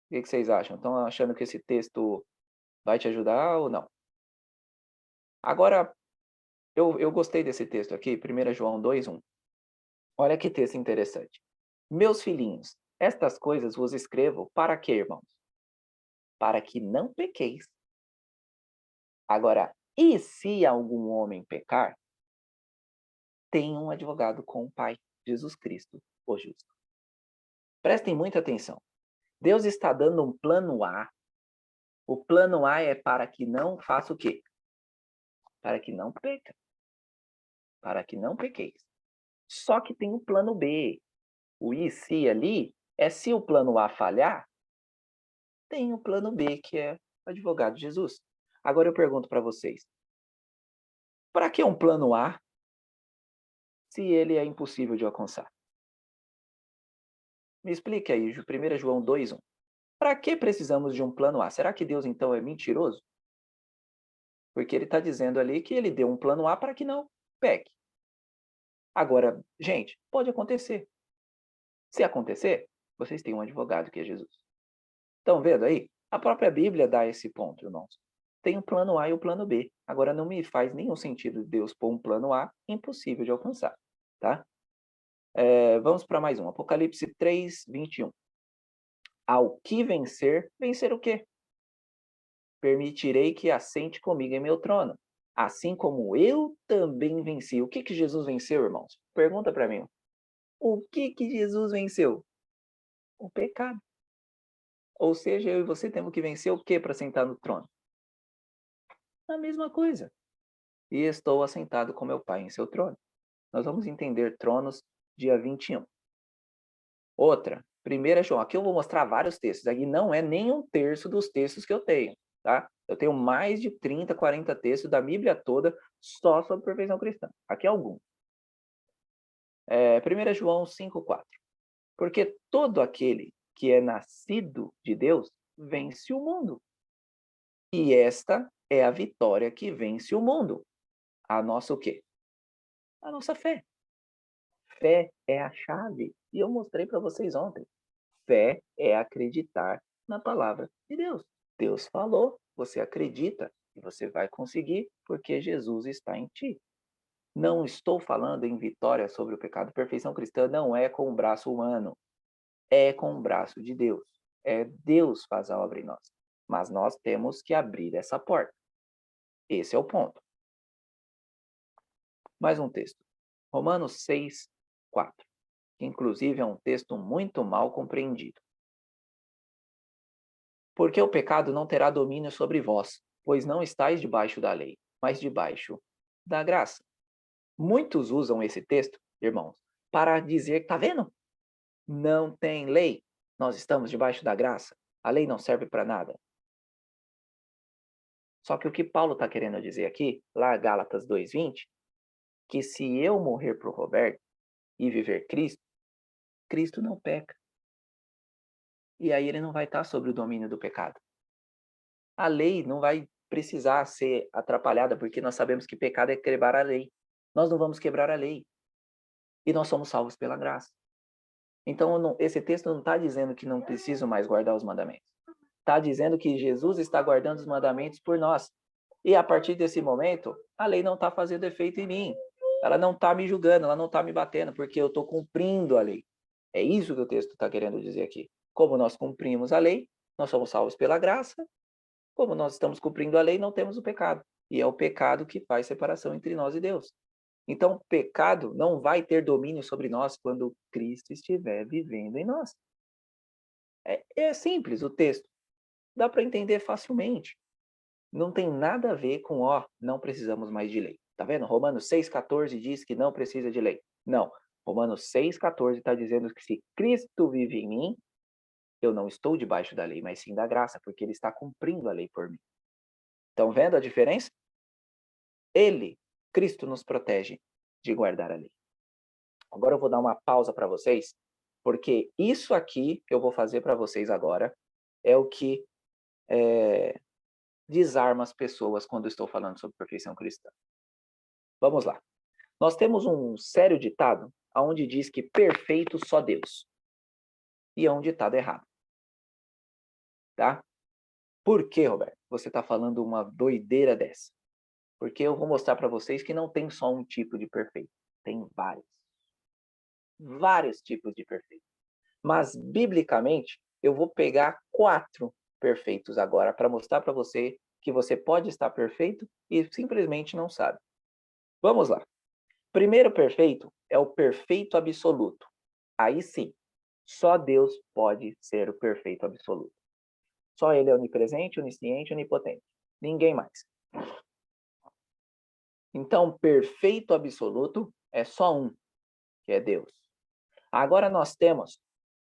que vocês acham? Estão achando que esse texto vai te ajudar ou não? Agora, eu gostei desse texto aqui, 1 João 2:1. Olha que texto interessante. Meus filhinhos, estas coisas vos escrevo para quê, irmãos? Para que não pequeis. Agora, e se algum homem pecar, tem um advogado com o Pai, Jesus Cristo, o justo. Prestem muita atenção. Deus está dando um plano A. O plano A é para que não faça o quê? Para que não peca. Para que não pequeis. Só que tem o plano B. O e se ali é se o plano A falhar, tem o plano B, que é o advogado Jesus. Agora eu pergunto para vocês. Para que um plano A se ele é impossível de alcançar? Me explique aí, 1 João 2:1. Para que precisamos de um plano A? Será que Deus então é mentiroso? Porque ele está dizendo ali que ele deu um plano A para que não peque. Agora, gente, pode acontecer. Se acontecer, vocês têm um advogado que é Jesus. Estão vendo aí? A própria Bíblia dá esse ponto, irmãos. Tem o plano A e o plano B. Agora, não me faz nenhum sentido Deus pôr um plano A impossível de alcançar, tá? Vamos para mais um. Apocalipse 3:21. Ao que vencer, vencer o quê? Permitirei que assente comigo em meu trono, assim como eu também venci. O que Jesus venceu, irmãos? Pergunta para mim. O que Jesus venceu? O pecado. Ou seja, eu e você temos que vencer o quê para sentar no trono? A mesma coisa. E estou assentado com meu Pai em seu trono. Nós vamos entender tronos dia 21. Outra, 1 João. Aqui eu vou mostrar vários textos. Aqui não é nem um terço dos textos que eu tenho, tá? Eu tenho mais de 30, 40 textos da Bíblia toda só sobre perfeição cristã. Aqui é algum. 1 João 5:4. Porque todo aquele que é nascido de Deus vence o mundo. E esta é a vitória que vence o mundo. A nossa o quê? A nossa fé. Fé é a chave. E eu mostrei para vocês ontem. Fé é acreditar na palavra de Deus. Deus falou, você acredita e você vai conseguir porque Jesus está em ti. Não estou falando em vitória sobre o pecado. Perfeição cristã não é com o braço humano, é com o braço de Deus. É Deus faz a obra em nós. Mas nós temos que abrir essa porta. Esse é o ponto. Mais um texto. Romanos 6, 4. Que inclusive é um texto muito mal compreendido. Porque o pecado não terá domínio sobre vós, pois não estáis debaixo da lei, mas debaixo da graça. Muitos usam esse texto, irmãos, para dizer, tá vendo? Não tem lei, nós estamos debaixo da graça, a lei não serve para nada. Só que o que Paulo está querendo dizer aqui, lá Gálatas 2:20, que se eu morrer para o Roberto e viver Cristo, Cristo não peca. E aí ele não vai estar sob o domínio do pecado. A lei não vai precisar ser atrapalhada, porque nós sabemos que pecado é quebrar a lei. Nós não vamos quebrar a lei. E nós somos salvos pela graça. Então, esse texto não está dizendo que não preciso mais guardar os mandamentos. Está dizendo que Jesus está guardando os mandamentos por nós. E a partir desse momento, a lei não está fazendo efeito em mim. Ela não está me julgando, ela não está me batendo, porque eu estou cumprindo a lei. É isso que o texto está querendo dizer aqui. Como nós cumprimos a lei, nós somos salvos pela graça. Como nós estamos cumprindo a lei, não temos o pecado. E é o pecado que faz separação entre nós e Deus. Então, o pecado não vai ter domínio sobre nós quando Cristo estiver vivendo em nós. É simples o texto. Dá para entender facilmente. Não tem nada a ver com, não precisamos mais de lei. Tá vendo? Romanos 6,14 diz que não precisa de lei. Não. Romanos 6,14 está dizendo que se Cristo vive em mim, eu não estou debaixo da lei, mas sim da graça, porque ele está cumprindo a lei por mim. Estão vendo a diferença? Ele, Cristo, nos protege de guardar a lei. Agora eu vou dar uma pausa para vocês, porque isso aqui que eu vou fazer para vocês agora é o que desarma as pessoas quando eu estou falando sobre perfeição cristã. Vamos lá. Nós temos um sério ditado onde diz que perfeito só Deus. E é um ditado errado. Tá? Por que, Roberto, você está falando uma doideira dessa? Porque eu vou mostrar para vocês que não tem só um tipo de perfeito. Tem vários. Vários tipos de perfeito. Mas, biblicamente, eu vou pegar 4 perfeitos agora para mostrar para você que você pode estar perfeito e simplesmente não sabe. Vamos lá. Primeiro perfeito é o perfeito absoluto. Aí sim, só Deus pode ser o perfeito absoluto. Só Ele é onipresente, onisciente, onipotente. Ninguém mais. Então, perfeito absoluto é só um, que é Deus. Agora nós temos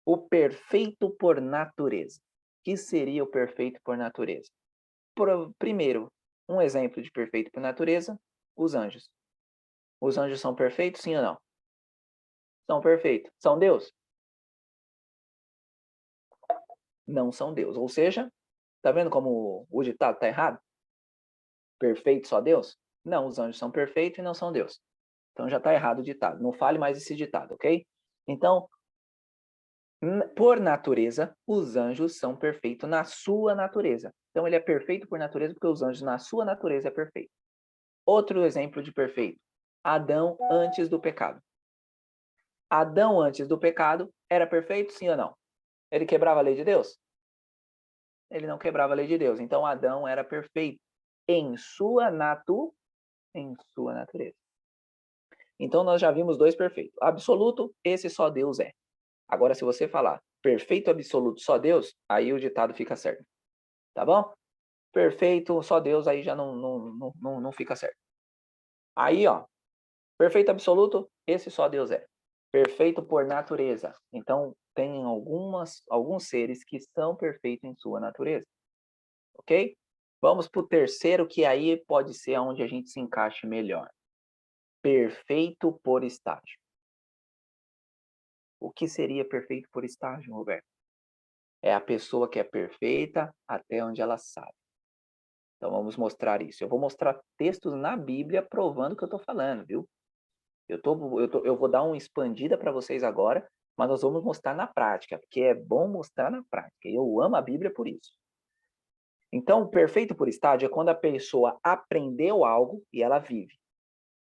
o perfeito por natureza. O que seria o perfeito por natureza? Primeiro, um exemplo de perfeito por natureza, os anjos. Os anjos são perfeitos, sim ou não? São perfeitos. São Deus? Não são Deus. Ou seja, tá vendo como o ditado está errado? Perfeito só Deus? Não, os anjos são perfeitos e não são Deus. Então já está errado o ditado. Não fale mais esse ditado, ok? Então, por natureza, os anjos são perfeitos na sua natureza. Então ele é perfeito por natureza porque os anjos na sua natureza é perfeito. Outro exemplo de perfeito. Adão antes do pecado. Adão antes do pecado era perfeito, sim ou não? Ele quebrava a lei de Deus? Ele não quebrava a lei de Deus. Então Adão era perfeito em sua natureza. Então nós já vimos 2 perfeitos. Absoluto, esse só Deus é. Agora se você falar perfeito absoluto só Deus, aí o ditado fica certo. Tá bom? Perfeito só Deus, aí já não fica certo. Aí, perfeito absoluto, esse só Deus é. Perfeito por natureza. Então, tem alguns seres que são perfeitos em sua natureza. Ok? Vamos para o terceiro, que aí pode ser onde a gente se encaixe melhor. Perfeito por estágio. O que seria perfeito por estágio, Roberto? É a pessoa que é perfeita até onde ela sabe. Então vamos mostrar isso. Eu vou mostrar textos na Bíblia provando o que eu estou falando, viu? Eu vou dar uma expandida para vocês agora, mas nós vamos mostrar na prática, porque é bom mostrar na prática. E eu amo a Bíblia por isso. Então, o perfeito por estágio é quando a pessoa aprendeu algo e ela vive.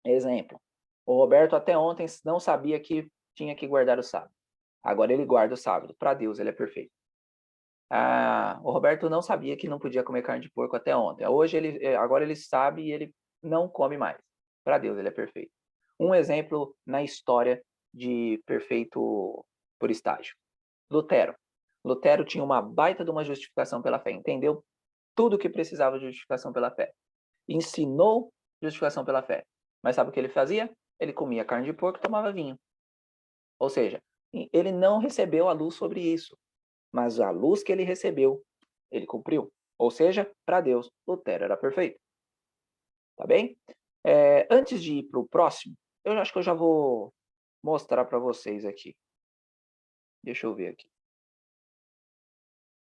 Exemplo, o Roberto até ontem não sabia que tinha que guardar o sábado. Agora ele guarda o sábado. Para Deus, ele é perfeito. O Roberto não sabia que não podia comer carne de porco até ontem. Agora ele sabe e ele não come mais. Para Deus, ele é perfeito. Um exemplo na história de perfeito por estágio. Lutero. Lutero tinha uma baita de uma justificação pela fé. Entendeu tudo o que precisava de justificação pela fé. Ensinou justificação pela fé. Mas sabe o que ele fazia? Ele comia carne de porco e tomava vinho. Ou seja, ele não recebeu a luz sobre isso. Mas a luz que ele recebeu, ele cumpriu. Ou seja, para Deus, Lutero era perfeito. Tá bem? Antes de ir para o próximo, eu acho que eu já vou mostrar para vocês aqui. Deixa eu ver aqui.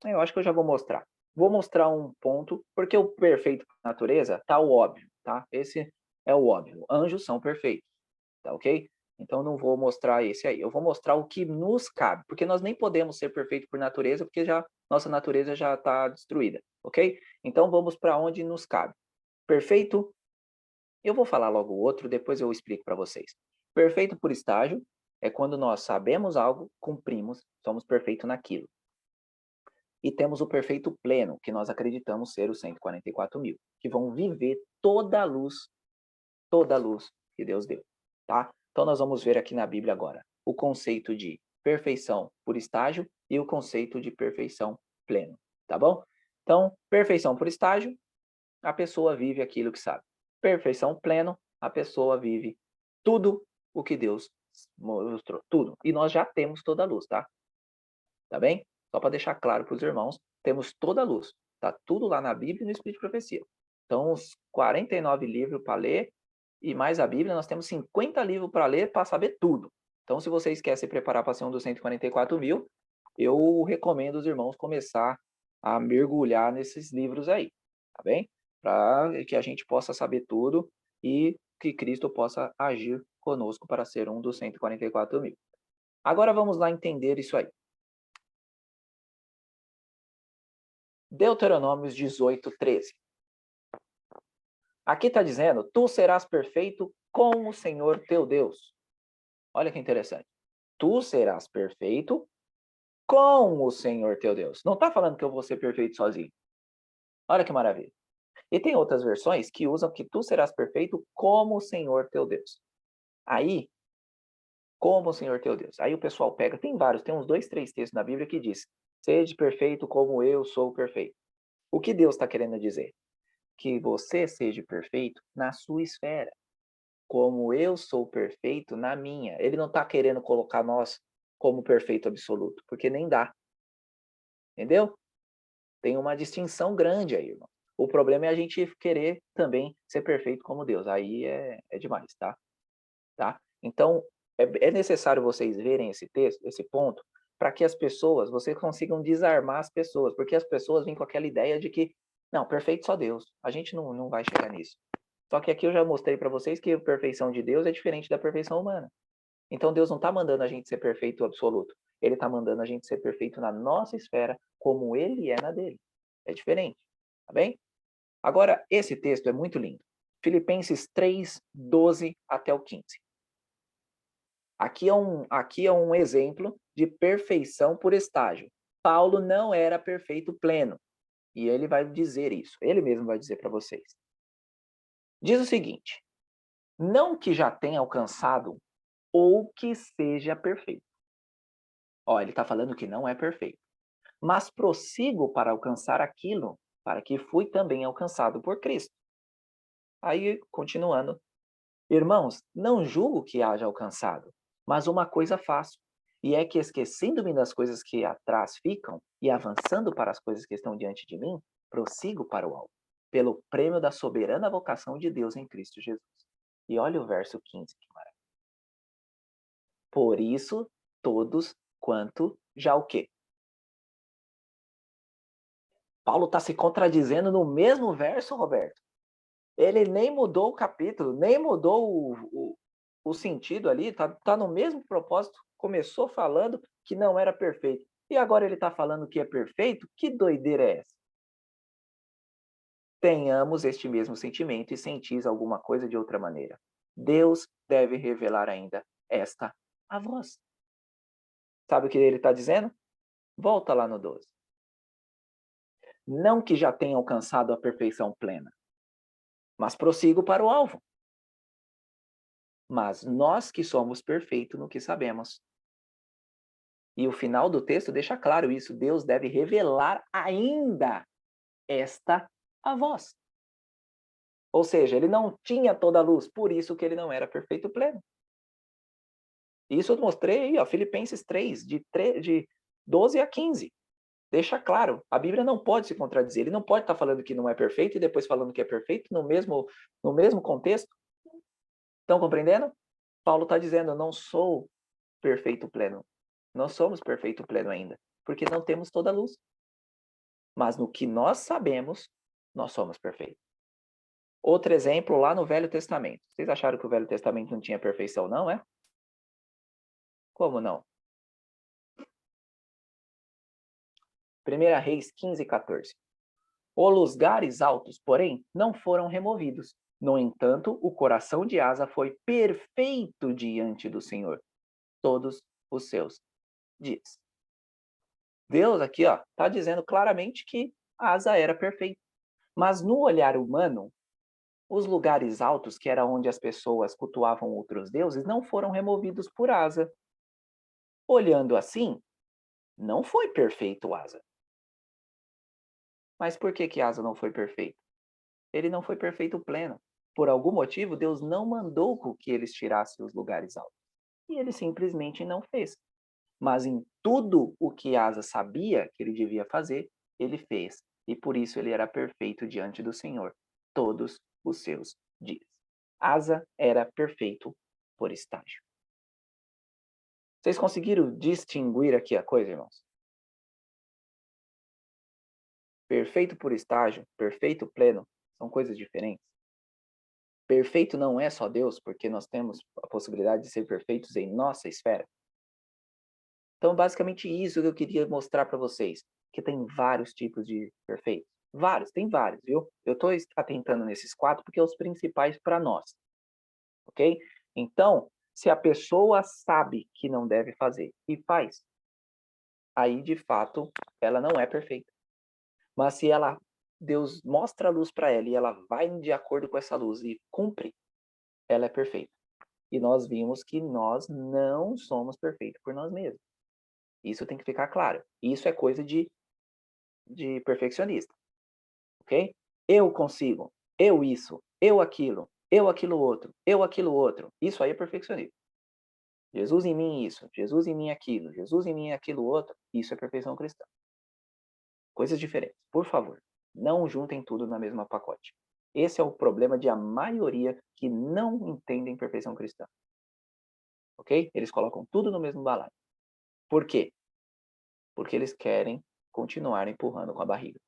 Eu acho que eu já vou mostrar. Vou mostrar um ponto, porque o perfeito por natureza tá o óbvio, tá? Esse é o óbvio. Anjos são perfeitos, tá ok? Então não vou mostrar esse aí. Eu vou mostrar o que nos cabe, porque nós nem podemos ser perfeitos por natureza, porque nossa natureza já está destruída, ok? Então vamos para onde nos cabe. Perfeito. Eu vou falar logo o outro, depois eu explico para vocês. Perfeito por estágio é quando nós sabemos algo, cumprimos, somos perfeitos naquilo. E temos o perfeito pleno, que nós acreditamos ser os 144 mil, que vão viver toda a luz que Deus deu, tá? Então nós vamos ver aqui na Bíblia agora o conceito de perfeição por estágio e o conceito de perfeição pleno, tá bom? Então, perfeição por estágio, a pessoa vive aquilo que sabe. Perfeição pleno, a pessoa vive tudo o que Deus mostrou, tudo. E nós já temos toda a luz, tá? Tá bem? Só para deixar claro para os irmãos, temos toda a luz. Tá tudo lá na Bíblia e no Espírito de Profecia. Então, os 49 livros para ler e mais a Bíblia, nós temos 50 livros para ler para saber tudo. Então, se vocês querem se preparar para ser um dos 144 mil, eu recomendo os irmãos começar a mergulhar nesses livros aí, tá bem? Para que a gente possa saber tudo e que Cristo possa agir conosco para ser um dos 144 mil. Agora vamos lá entender isso aí. Deuteronômio 18, 13. Aqui está dizendo, tu serás perfeito com o Senhor teu Deus. Olha que interessante. Tu serás perfeito com o Senhor teu Deus. Não está falando que eu vou ser perfeito sozinho. Olha que maravilha. E tem outras versões que usam que tu serás perfeito como o Senhor teu Deus. Aí, como o Senhor teu Deus. Aí o pessoal pega, tem uns 2, 3 textos na Bíblia que diz, seja perfeito como eu sou perfeito. O que Deus está querendo dizer? Que você seja perfeito na sua esfera, como eu sou perfeito na minha. Ele não está querendo colocar nós como perfeito absoluto, porque nem dá. Entendeu? Tem uma distinção grande aí, irmão. O problema é a gente querer também ser perfeito como Deus. Aí é demais, tá? Então, é necessário vocês verem esse texto, esse ponto, para que vocês consigam desarmar as pessoas, porque as pessoas vêm com aquela ideia de que, não, perfeito só Deus. A gente não vai chegar nisso. Só que aqui eu já mostrei para vocês que a perfeição de Deus é diferente da perfeição humana. Então Deus não está mandando a gente ser perfeito absoluto. Ele está mandando a gente ser perfeito na nossa esfera, como Ele é na dele. É diferente, tá bem? Agora, esse texto é muito lindo. Filipenses 3, 12 até o 15. Aqui é um exemplo de perfeição por estágio. Paulo não era perfeito pleno. E ele vai dizer isso. Ele mesmo vai dizer para vocês. Diz o seguinte, não que já tenha alcançado ou que seja perfeito. Ó, ele está falando que não é perfeito. Mas prossigo para alcançar aquilo para que fui também alcançado por Cristo. Aí, continuando. Irmãos, não julgo que haja alcançado, mas uma coisa faço, e é que esquecendo-me das coisas que atrás ficam e avançando para as coisas que estão diante de mim, prossigo para o alto, pelo prêmio da soberana vocação de Deus em Cristo Jesus. E olha o verso 15, que maravilha. Por isso, todos quanto já o quê? Paulo está se contradizendo no mesmo verso, Roberto. Ele nem mudou o capítulo, nem mudou o sentido ali, tá no mesmo propósito. Começou falando que não era perfeito. E agora ele está falando que é perfeito? Que doideira é essa? Tenhamos este mesmo sentimento e sentis alguma coisa de outra maneira. Deus deve revelar ainda esta a vós. Sabe o que ele está dizendo? Volta lá no 12. Não que já tenha alcançado a perfeição plena, mas prossigo para o alvo. Mas nós que somos perfeitos no que sabemos. E o final do texto deixa claro isso. Deus deve revelar ainda esta a vós. Ou seja, ele não tinha toda a luz, por isso que ele não era perfeito pleno. Isso eu mostrei aí, ó, Filipenses 3, de 12 a 15. Deixa claro, a Bíblia não pode se contradizer. Ele não pode estar falando que não é perfeito e depois falando que é perfeito no mesmo contexto. Estão compreendendo? Paulo está dizendo, eu não sou perfeito pleno. Nós somos perfeito pleno ainda, porque não temos toda a luz. Mas no que nós sabemos, nós somos perfeitos. Outro exemplo lá no Velho Testamento. Vocês acharam que o Velho Testamento não tinha perfeição, não, é? Como não? 1 Reis 15, 14. Os lugares altos, porém, não foram removidos. No entanto, o coração de Asa foi perfeito diante do Senhor todos os seus dias. Deus aqui está dizendo claramente que Asa era perfeito. Mas no olhar humano, os lugares altos, que era onde as pessoas cultuavam outros deuses, não foram removidos por Asa. Olhando assim, não foi perfeito Asa. Mas por que Asa não foi perfeito? Ele não foi perfeito pleno. Por algum motivo, Deus não mandou que eles tirassem os lugares altos. E ele simplesmente não fez. Mas em tudo o que Asa sabia que ele devia fazer, ele fez. E por isso ele era perfeito diante do Senhor todos os seus dias. Asa era perfeito por estágio. Vocês conseguiram distinguir aqui a coisa, irmãos? Perfeito por estágio, perfeito pleno, são coisas diferentes. Perfeito não é só Deus, porque nós temos a possibilidade de ser perfeitos em nossa esfera. Então, basicamente isso que eu queria mostrar para vocês, que tem vários tipos de perfeitos. Tem vários, viu? Eu estou atentando nesses 4 porque são os principais para nós. Ok? Então, se a pessoa sabe que não deve fazer e faz, aí, de fato, ela não é perfeita. Mas se Deus mostra a luz para ela e ela vai de acordo com essa luz e cumpre, ela é perfeita. E nós vimos que nós não somos perfeitos por nós mesmos. Isso tem que ficar claro. Isso é coisa de perfeccionista. Ok? Eu consigo. Eu isso. Eu aquilo. Eu aquilo outro. Eu aquilo outro. Isso aí é perfeccionismo. Jesus em mim isso. Jesus em mim aquilo. Jesus em mim aquilo outro. Isso é perfeição cristã. Coisas diferentes. Por favor, não juntem tudo na mesma pacote. Esse é o problema de a maioria que não entendem perfeição cristã. Ok? Eles colocam tudo no mesmo balaio. Por quê? Porque eles querem continuar empurrando com a barriga.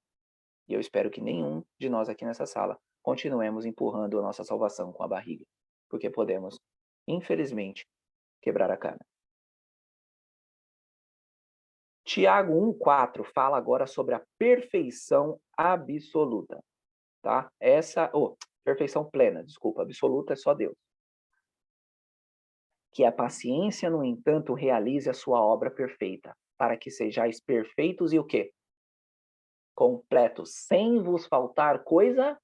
E eu espero que nenhum de nós aqui nessa sala continuemos empurrando a nossa salvação com a barriga. Porque podemos, infelizmente, quebrar a cara. Tiago 1,4 fala agora sobre a perfeição absoluta. Tá? Perfeição plena, desculpa, absoluta é só Deus. Que a paciência, no entanto, realize a sua obra perfeita, para que sejais perfeitos e o quê? Completos, sem vos faltar coisa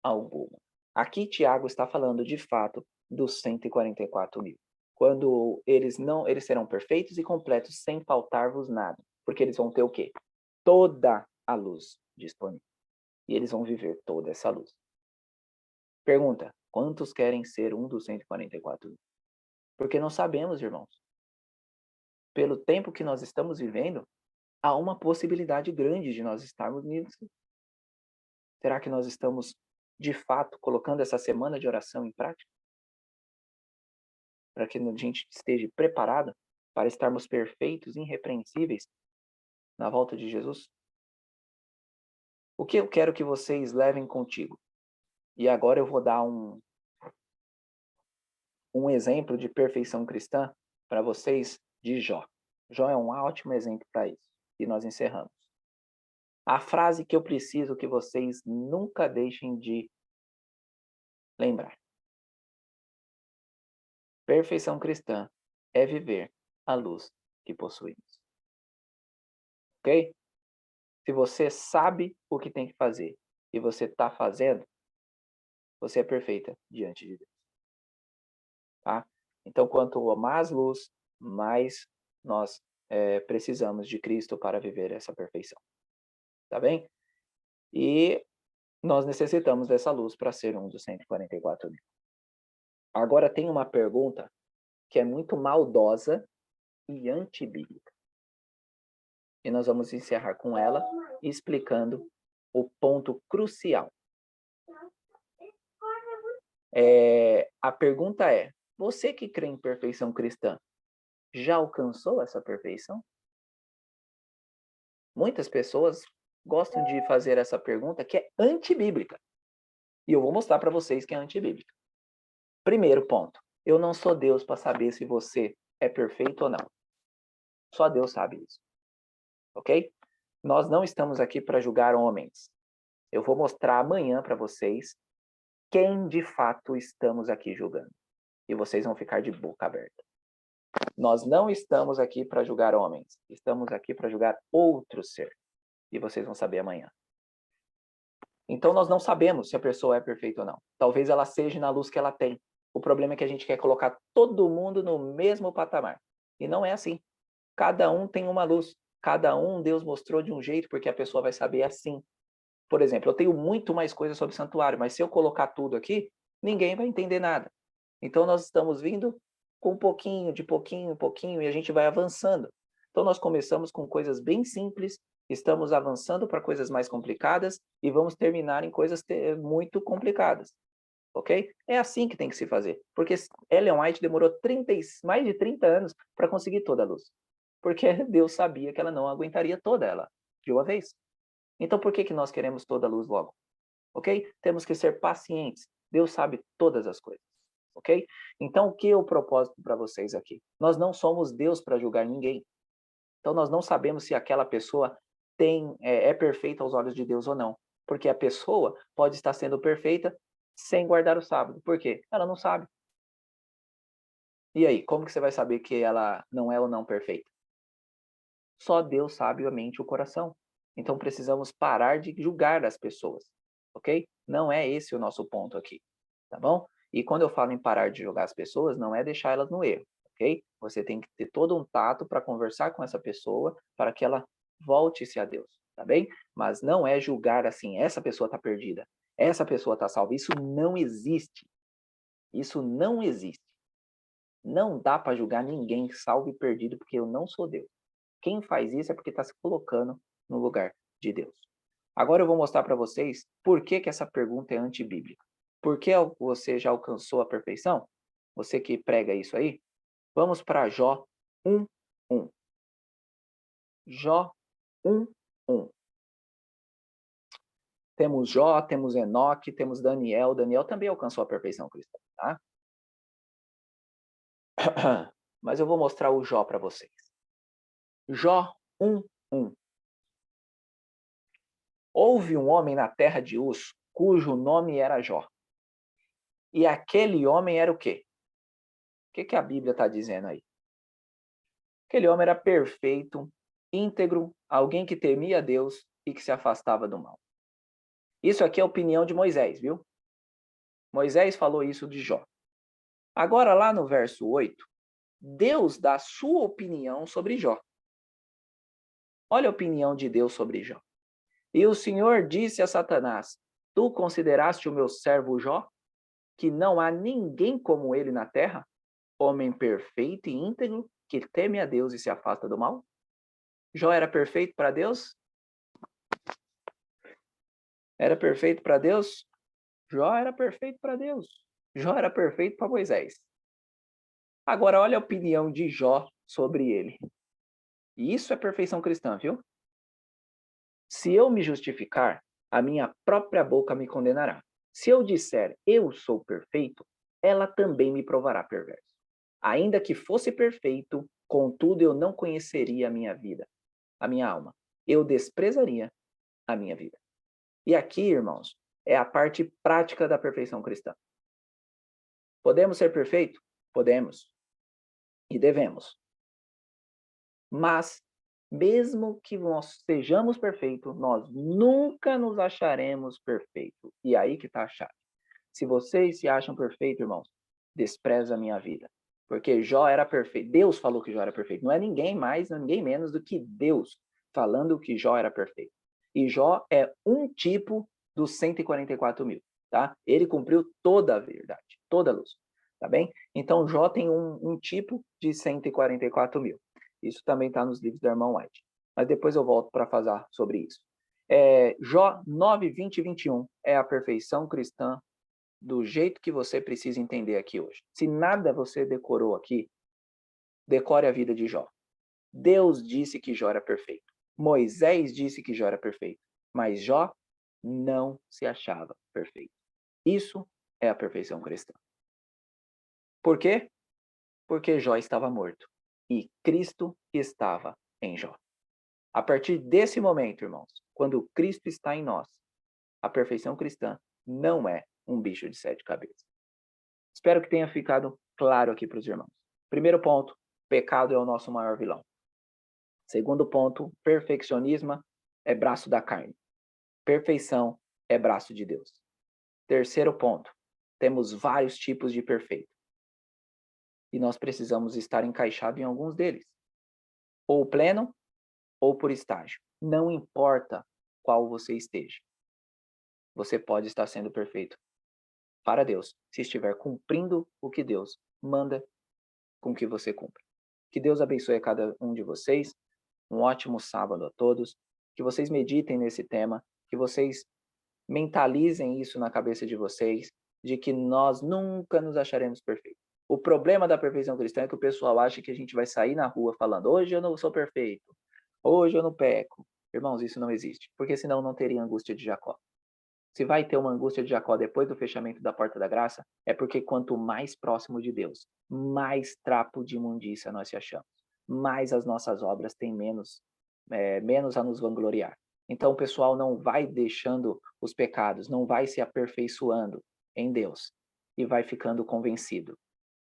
alguma. Aqui Tiago está falando, de fato, dos 144 mil. Quando eles serão perfeitos e completos, sem faltar-vos nada. Porque eles vão ter o quê? Toda a luz disponível. E eles vão viver toda essa luz. Pergunta, quantos querem ser um dos 144 mil? Porque nós sabemos, irmãos, pelo tempo que nós estamos vivendo, há uma possibilidade grande de nós estarmos nisso. Será que nós estamos, de fato, colocando essa semana de oração em prática? Para que a gente esteja preparado para estarmos perfeitos, irrepreensíveis, na volta de Jesus? O que eu quero que vocês levem contigo? E agora eu vou dar um exemplo de perfeição cristã para vocês de Jó. Jó é um ótimo exemplo para isso. E nós encerramos. A frase que eu preciso que vocês nunca deixem de lembrar. Perfeição cristã é viver a luz que possuímos. Ok? Se você sabe o que tem que fazer e você está fazendo, você é perfeita diante de Deus. Tá? Então, quanto mais luz, mais nós precisamos de Cristo para viver essa perfeição. Tá bem? E nós necessitamos dessa luz para ser um dos 144 mil. Agora tem uma pergunta que é muito maldosa e antibíblica. E nós vamos encerrar com ela, explicando o ponto crucial. A pergunta é, você que crê em perfeição cristã, já alcançou essa perfeição? Muitas pessoas gostam de fazer essa pergunta que é antibíblica. E eu vou mostrar para vocês que é antibíblica. Primeiro ponto, eu não sou Deus para saber se você é perfeito ou não. Só Deus sabe isso. Ok? Nós não estamos aqui para julgar homens. Eu vou mostrar amanhã para vocês quem de fato estamos aqui julgando. E vocês vão ficar de boca aberta. Nós não estamos aqui para julgar homens. Estamos aqui para julgar outro ser. E vocês vão saber amanhã. Então nós não sabemos se a pessoa é perfeita ou não. Talvez ela seja na luz que ela tem. O problema é que a gente quer colocar todo mundo no mesmo patamar. E não é assim. Cada um tem uma luz. Cada um Deus mostrou de um jeito porque a pessoa vai saber assim. Por exemplo, eu tenho muito mais coisas sobre santuário, mas se eu colocar tudo aqui, ninguém vai entender nada. Então nós estamos vindo com pouquinho, de pouquinho em pouquinho, e a gente vai avançando. Então nós começamos com coisas bem simples, estamos avançando para coisas mais complicadas e vamos terminar em coisas muito complicadas. Ok? É assim que tem que se fazer. Porque Ellen White demorou mais de 30 anos para conseguir toda a luz. Porque Deus sabia que ela não aguentaria toda ela de uma vez. Então por que nós queremos toda a luz logo? Ok? Temos que ser pacientes. Deus sabe todas as coisas. Ok? Então o que é o propósito para vocês aqui? Nós não somos Deus para julgar ninguém. Então nós não sabemos se aquela pessoa é perfeita aos olhos de Deus ou não. Porque a pessoa pode estar sendo perfeita sem guardar o sábado. Por quê? Ela não sabe. E aí, como que você vai saber que ela não é ou não perfeita? Só Deus sabe a mente e o coração. Então precisamos parar de julgar as pessoas, ok? Não é esse o nosso ponto aqui, tá bom? E quando eu falo em parar de julgar as pessoas, não é deixar elas no erro, ok? Você tem que ter todo um tato para conversar com essa pessoa, para que ela volte-se a Deus, tá bem? Mas não é julgar assim, essa pessoa está perdida, essa pessoa está salva. Isso não existe. Isso não existe. Não dá para julgar ninguém salvo e perdido, porque eu não sou Deus. Quem faz isso é porque está se colocando no lugar de Deus. Agora eu vou mostrar para vocês por que essa pergunta é antibíblica. Por que você já alcançou a perfeição? Você que prega isso aí? Vamos para Jó 1:1. Jó 1:1. Temos Jó, temos Enoque, temos Daniel. Daniel também alcançou a perfeição cristã, tá? Mas eu vou mostrar o Jó para vocês. Jó 1:1. Houve um homem na terra de Uz, cujo nome era Jó. E aquele homem era o quê? O que a Bíblia está dizendo aí? Aquele homem era perfeito, íntegro, alguém que temia a Deus e que se afastava do mal. Isso aqui é a opinião de Moisés, viu? Moisés falou isso de Jó. Agora, lá no verso 8, Deus dá a sua opinião sobre Jó. Olha a opinião de Deus sobre Jó. E o Senhor disse a Satanás, tu consideraste o meu servo Jó, que não há ninguém como ele na terra, homem perfeito e íntegro, que teme a Deus e se afasta do mal? Jó era perfeito para Deus? Era perfeito para Deus? Jó era perfeito para Deus. Jó era perfeito para Moisés. Agora olha a opinião de Jó sobre ele. E isso é perfeição cristã, viu? Se eu me justificar, a minha própria boca me condenará. Se eu disser, eu sou perfeito, ela também me provará perverso. Ainda que fosse perfeito, contudo eu não conheceria a minha vida, a minha alma. Eu desprezaria a minha vida. E aqui, irmãos, é a parte prática da perfeição cristã. Podemos ser perfeitos? Podemos. E devemos. Mas, mesmo que nós sejamos perfeitos, nós nunca nos acharemos perfeitos. E aí que está a chave. Se vocês se acham perfeitos, irmãos, despreza a minha vida. Porque Jó era perfeito. Deus falou que Jó era perfeito. Não é ninguém mais, não é ninguém menos do que Deus falando que Jó era perfeito. E Jó é um tipo dos 144 mil, tá? Ele cumpriu toda a verdade, toda a luz, tá bem? Então, Jó tem um tipo de 144 mil. Isso também está nos livros da irmã White. Mas depois eu volto para falar sobre isso. Jó 9, 20 e 21 é a perfeição cristã do jeito que você precisa entender aqui hoje. Se nada você decorou aqui, decore a vida de Jó. Deus disse que Jó era perfeito. Moisés disse que Jó era perfeito. Mas Jó não se achava perfeito. Isso é a perfeição cristã. Por quê? Porque Jó estava morto. E Cristo estava em Jó. A partir desse momento, irmãos, quando Cristo está em nós, a perfeição cristã não é um bicho de 7 cabeças. Espero que tenha ficado claro aqui para os irmãos. Primeiro ponto, pecado é o nosso maior vilão. Segundo ponto, perfeccionismo é braço da carne. Perfeição é braço de Deus. Terceiro ponto, temos vários tipos de perfeito. E nós precisamos estar encaixados em alguns deles. Ou pleno, ou por estágio. Não importa qual você esteja. Você pode estar sendo perfeito para Deus, se estiver cumprindo o que Deus manda com que você cumpra. Que Deus abençoe a cada um de vocês. Um ótimo sábado a todos. Que vocês meditem nesse tema, que vocês mentalizem isso na cabeça de vocês, de que nós nunca nos acharemos perfeitos. O problema da perfeição cristã é que o pessoal acha que a gente vai sair na rua falando, hoje eu não sou perfeito, hoje eu não peco. Irmãos, isso não existe, porque senão não teria angústia de Jacó. Se vai ter uma angústia de Jacó depois do fechamento da porta da graça, é porque quanto mais próximo de Deus, mais trapo de imundícia nós se achamos. Mais as nossas obras têm menos a nos vangloriar. Então o pessoal não vai deixando os pecados, não vai se aperfeiçoando em Deus e vai ficando convencido.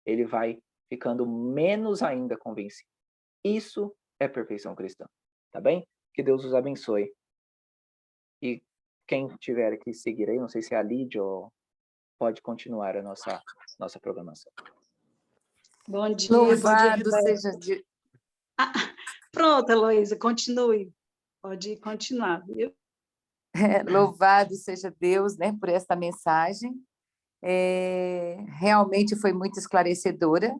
Ele vai ficando menos ainda convencido. Isso é perfeição cristã, tá bem? Que Deus os abençoe. E quem tiver que seguir aí, não sei se é a Lídia ou pode continuar a nossa programação. Bom dia, Louvado Rebeca. seja Deus. Pronto, Heloísa, continue. Pode continuar, viu? Louvado seja Deus, né, por esta mensagem. Realmente foi muito esclarecedora.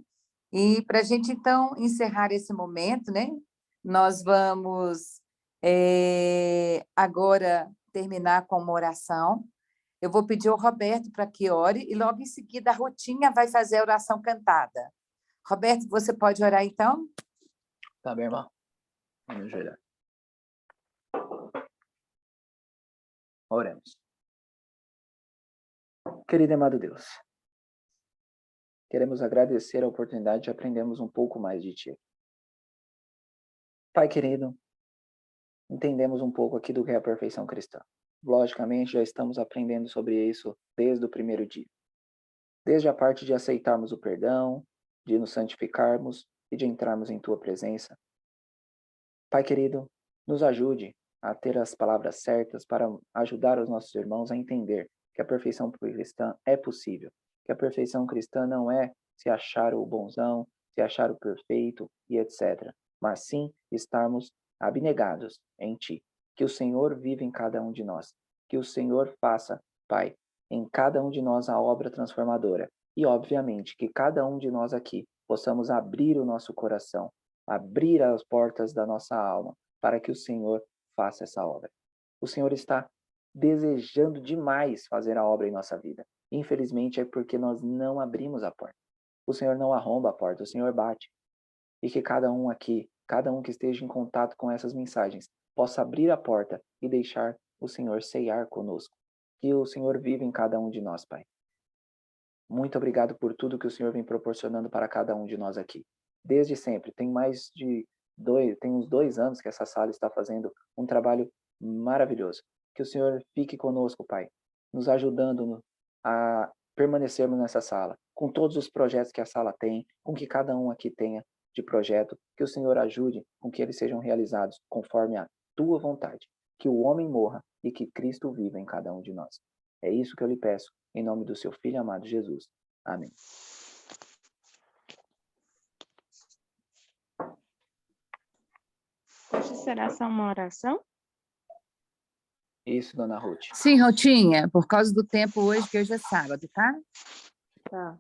E para a gente, então, encerrar esse momento, né, nós vamos agora terminar com uma oração. Eu vou pedir ao Roberto para que ore e logo em seguida a Rutinha vai fazer a oração cantada. Roberto, você pode orar então? Tá bem, irmão? Vamos ajoelhar. Oremos. Querido e amado Deus, queremos agradecer a oportunidade de aprendermos um pouco mais de Ti. Pai querido, entendemos um pouco aqui do que é a perfeição cristã. Logicamente, já estamos aprendendo sobre isso desde o primeiro dia. Desde a parte de aceitarmos o perdão, de nos santificarmos e de entrarmos em Tua presença. Pai querido, nos ajude a ter as palavras certas para ajudar os nossos irmãos a entender que a perfeição cristã é possível, que a perfeição cristã não é se achar o bonzão, se achar o perfeito e etc., mas sim estarmos abnegados em Ti, que o Senhor vive em cada um de nós, que o Senhor faça, Pai, em cada um de nós a obra transformadora e, obviamente, que cada um de nós aqui possamos abrir o nosso coração, abrir as portas da nossa alma para que o Senhor faça essa obra. O Senhor está desejando demais fazer a obra em nossa vida. Infelizmente é porque nós não abrimos a porta. O Senhor não arromba a porta, o Senhor bate. E que cada um aqui, cada um que esteja em contato com essas mensagens, possa abrir a porta e deixar o Senhor ceiar conosco. Que o Senhor vive em cada um de nós, Pai. Muito obrigado por tudo que o Senhor vem proporcionando para cada um de nós aqui. Desde sempre, tem uns 2 anos que essa sala está fazendo um trabalho maravilhoso. Que o Senhor fique conosco, Pai, nos ajudando a permanecermos nessa sala, com todos os projetos que a sala tem, com que cada um aqui tenha de projeto, que o Senhor ajude com que eles sejam realizados conforme a tua vontade, que o homem morra e que Cristo viva em cada um de nós. É isso que eu lhe peço, em nome do seu Filho amado Jesus. Amém. Hoje será só uma oração? Isso, dona Ruth. Sim, Rotinha, por causa do tempo hoje, que hoje é sábado, tá? Tá.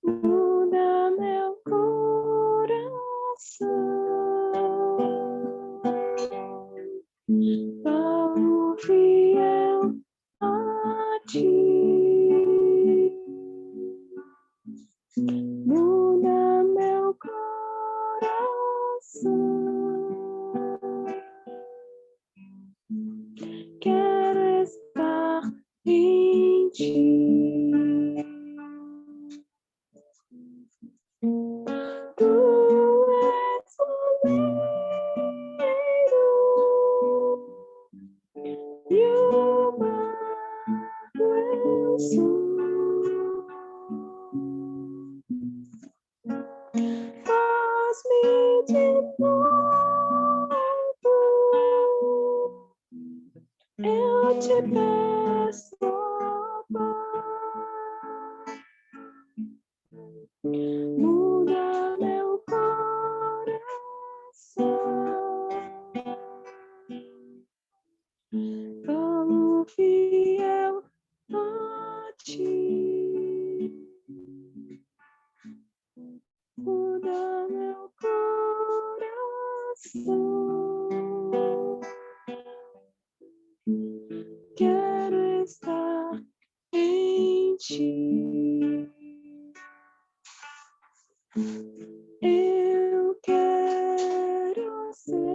Muda meu coração, tão fiel a ti. Muda meu coração, quero estar em ti. Tu és oleiro e o barro eu sou. Faz-me de novo, eu te peço, Pai. Muda meu coração, como fiel a ti. Muda meu coração, quero estar em ti. Eu quero ser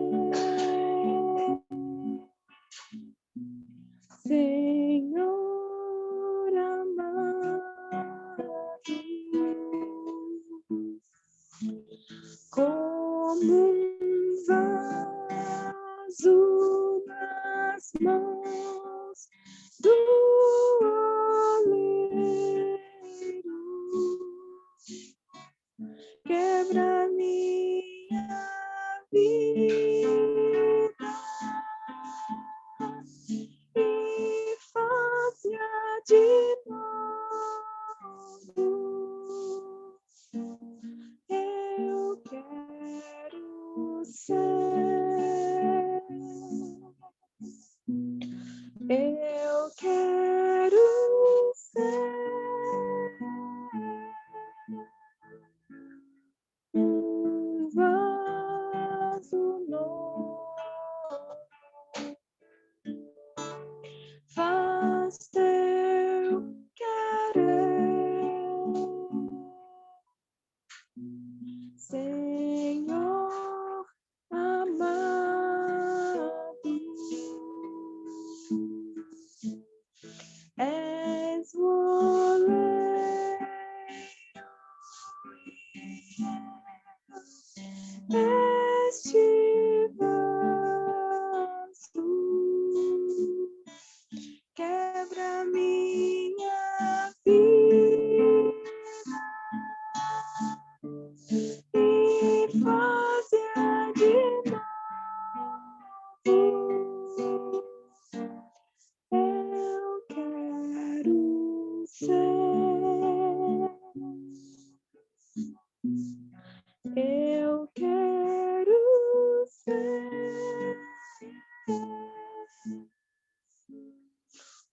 Senhor amado, como um vaso nas mãos do oleiro. Quebra minha vida e faz-a de novo. Eu quero ser. Eu quero ser um vaso novo. Faz teu querer, Senhor amado. És o oleiro, este vaso quebra minha vida e faz-a de novo. Eu quero ser. Eu quero ser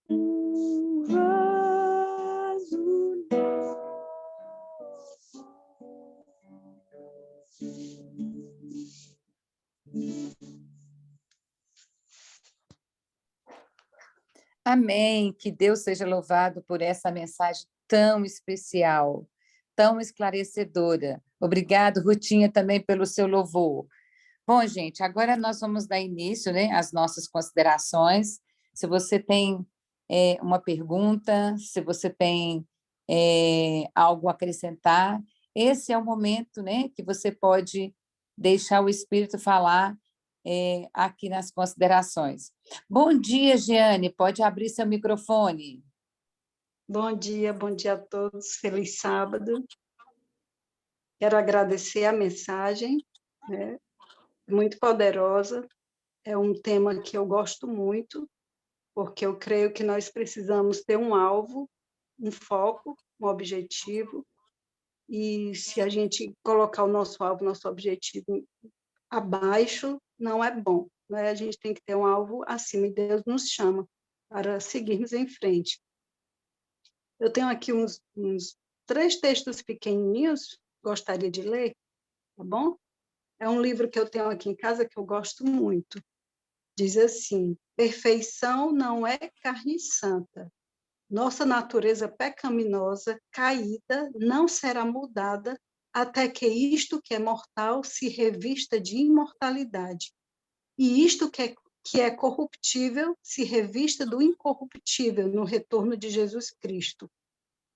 um vaso novo. Amém. Que Deus seja louvado por essa mensagem tão especial, tão esclarecedora. Obrigado, Rutinha, também pelo seu louvor. Bom, gente, agora nós vamos dar início, né, às nossas considerações. Se você tem uma pergunta, se você tem algo a acrescentar, esse é o momento, né, que você pode deixar o Espírito falar aqui nas considerações. Bom dia, Jeane, pode abrir seu microfone. Bom dia a todos, feliz sábado. Quero agradecer a mensagem, né, muito poderosa, é um tema que eu gosto muito, porque eu creio que nós precisamos ter um alvo, um foco, um objetivo, e se a gente colocar o nosso alvo, nosso objetivo abaixo, não é bom, né? A gente tem que ter um alvo acima, e Deus nos chama para seguirmos em frente. Eu tenho aqui uns 3 textos pequenininhos, gostaria de ler, tá bom? É um livro que eu tenho aqui em casa que eu gosto muito. Diz assim: perfeição não é carne santa. Nossa natureza pecaminosa, caída, não será mudada até que isto que é mortal se revista de imortalidade. E isto que é corruptível se revista do incorruptível no retorno de Jesus Cristo.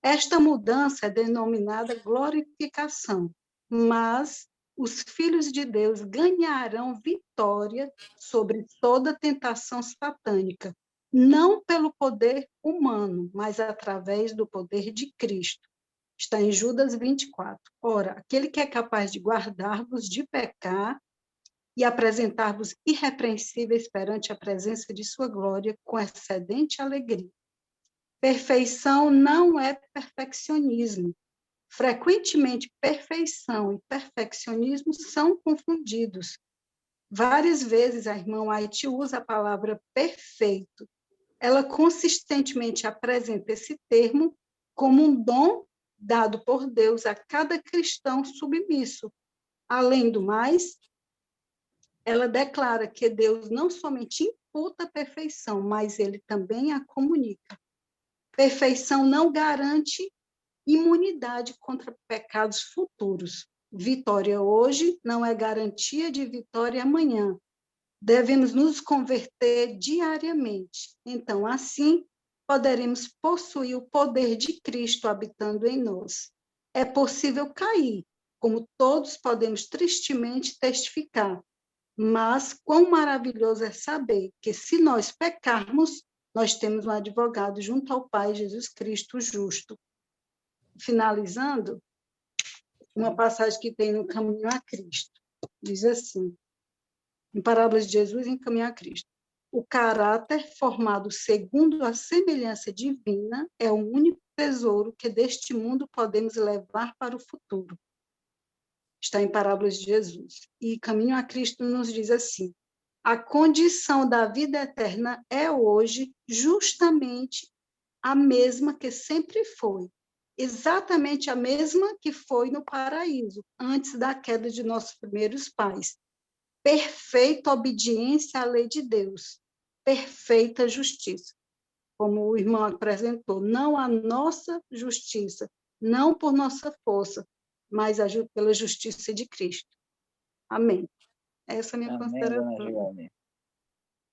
Esta mudança é denominada glorificação, mas os filhos de Deus ganharão vitória sobre toda tentação satânica, não pelo poder humano, mas através do poder de Cristo. Está em Judas 24. Ora, aquele que é capaz de guardar-vos de pecar e apresentar-vos irrepreensíveis perante a presença de sua glória com excedente alegria. Perfeição não é perfeccionismo. Frequentemente, perfeição e perfeccionismo são confundidos. Várias vezes a irmã White usa a palavra perfeito. Ela consistentemente apresenta esse termo como um dom dado por Deus a cada cristão submisso. Além do mais, ela declara que Deus não somente imputa a perfeição, mas ele também a comunica. Perfeição não garante imunidade contra pecados futuros. Vitória hoje não é garantia de vitória amanhã. Devemos nos converter diariamente. Então, assim, poderemos possuir o poder de Cristo habitando em nós. É possível cair, como todos podemos tristemente testificar, mas quão maravilhoso é saber que, se nós pecarmos, nós temos um advogado junto ao Pai, Jesus Cristo justo. Finalizando, uma passagem que tem no Caminho a Cristo. Diz assim, em Parábolas de Jesus em Caminho a Cristo: o caráter formado segundo a semelhança divina é o único tesouro que deste mundo podemos levar para o futuro. Está em Parábolas de Jesus. E Caminho a Cristo nos diz assim: a condição da vida eterna é hoje justamente a mesma que sempre foi, exatamente a mesma que foi no paraíso, antes da queda de nossos primeiros pais. Perfeita obediência à lei de Deus, perfeita justiça. Como o irmão apresentou, não a nossa justiça, não por nossa força, mas pela justiça de Cristo. Amém. Essa é a minha Amém, dona consideração. Giane.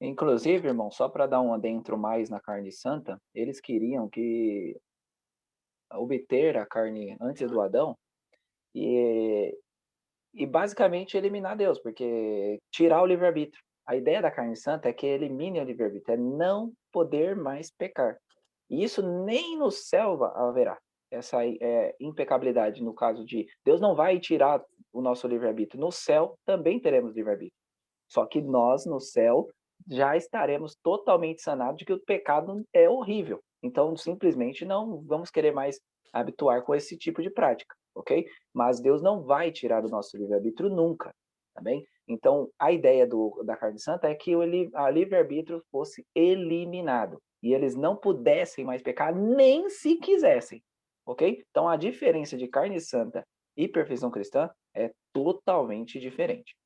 Inclusive, irmão, só para dar um adentro mais na carne santa, eles queriam que obter a carne antes do Adão e, e basicamente eliminar Deus, porque tirar o livre-arbítrio. A ideia da carne santa é que elimine o livre-arbítrio, é não poder mais pecar. E isso nem no céu haverá, essa impecabilidade, no caso de Deus não vai tirar o nosso livre-arbítrio. No céu também teremos livre-arbítrio. Só que nós, no céu, já estaremos totalmente sanados de que o pecado é horrível. Então, simplesmente não vamos querer mais habituar com esse tipo de prática, ok? Mas Deus não vai tirar o nosso livre-arbítrio nunca, tá bem? Então, a ideia da carne santa é que a livre-arbítrio fosse eliminado e eles não pudessem mais pecar nem se quisessem, ok? Então, a diferença de carne santa e perfeição cristã é totalmente diferente.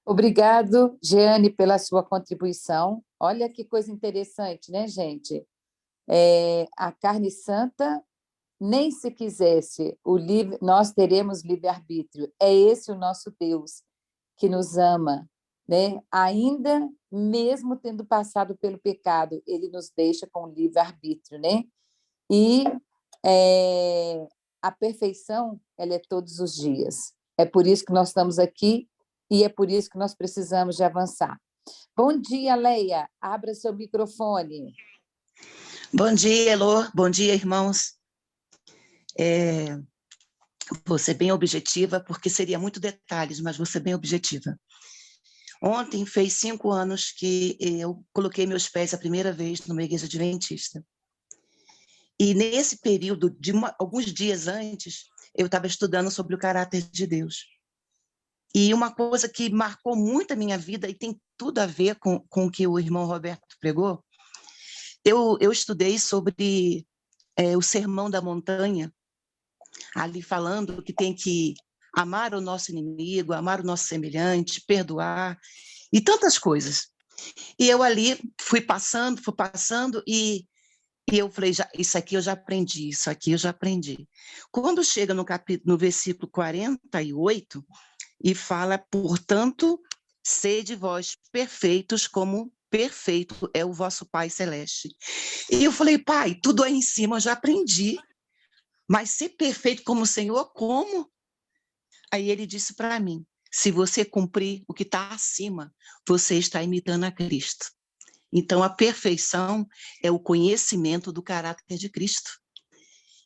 Obrigado, Jeane, pela sua contribuição. Olha que coisa interessante, né, gente? A carne santa Nem se quisesse, nós teremos livre-arbítrio. É esse o nosso Deus que nos ama, né? Ainda mesmo tendo passado pelo pecado, ele nos deixa com livre-arbítrio, né? E a perfeição, ela é todos os dias. É por isso que nós estamos aqui e é por isso que nós precisamos de avançar. Bom dia, Leia. Abra seu microfone. Bom dia, Elô. Bom dia, irmãos. Vou ser bem objetiva, porque seria muito detalhes, mas vou ser bem objetiva. Ontem fez 5 anos que eu coloquei meus pés a primeira vez numa igreja adventista. E nesse período, alguns dias antes, eu estava estudando sobre o caráter de Deus. E uma coisa que marcou muito a minha vida, e tem tudo a ver com o que o irmão Roberto pregou, eu estudei sobre o Sermão da Montanha, ali falando que tem que amar o nosso inimigo, amar o nosso semelhante, perdoar, e tantas coisas. E eu ali fui passando, e eu falei, isso aqui eu já aprendi, isso aqui eu já aprendi. Quando chega no versículo 48, e fala, portanto, sede vós perfeitos como perfeito é o vosso Pai Celeste. E eu falei, pai, tudo aí em cima eu já aprendi, mas ser perfeito como o Senhor, como? Aí ele disse para mim, se você cumprir o que está acima, você está imitando a Cristo. Então, a perfeição é o conhecimento do caráter de Cristo.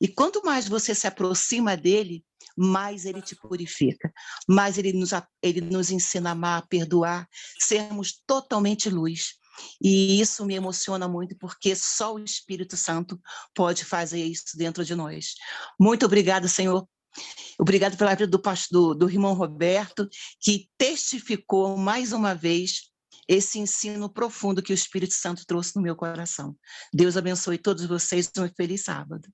E quanto mais você se aproxima dele, mais ele te purifica, mais ele nos ensina a amar, a perdoar, sermos totalmente luz. E isso me emociona muito, porque só o Espírito Santo pode fazer isso dentro de nós. Muito obrigada, Senhor. Obrigado pela vida do irmão Roberto, que testificou mais uma vez esse ensino profundo que o Espírito Santo trouxe no meu coração. Deus abençoe todos vocês. Um feliz sábado.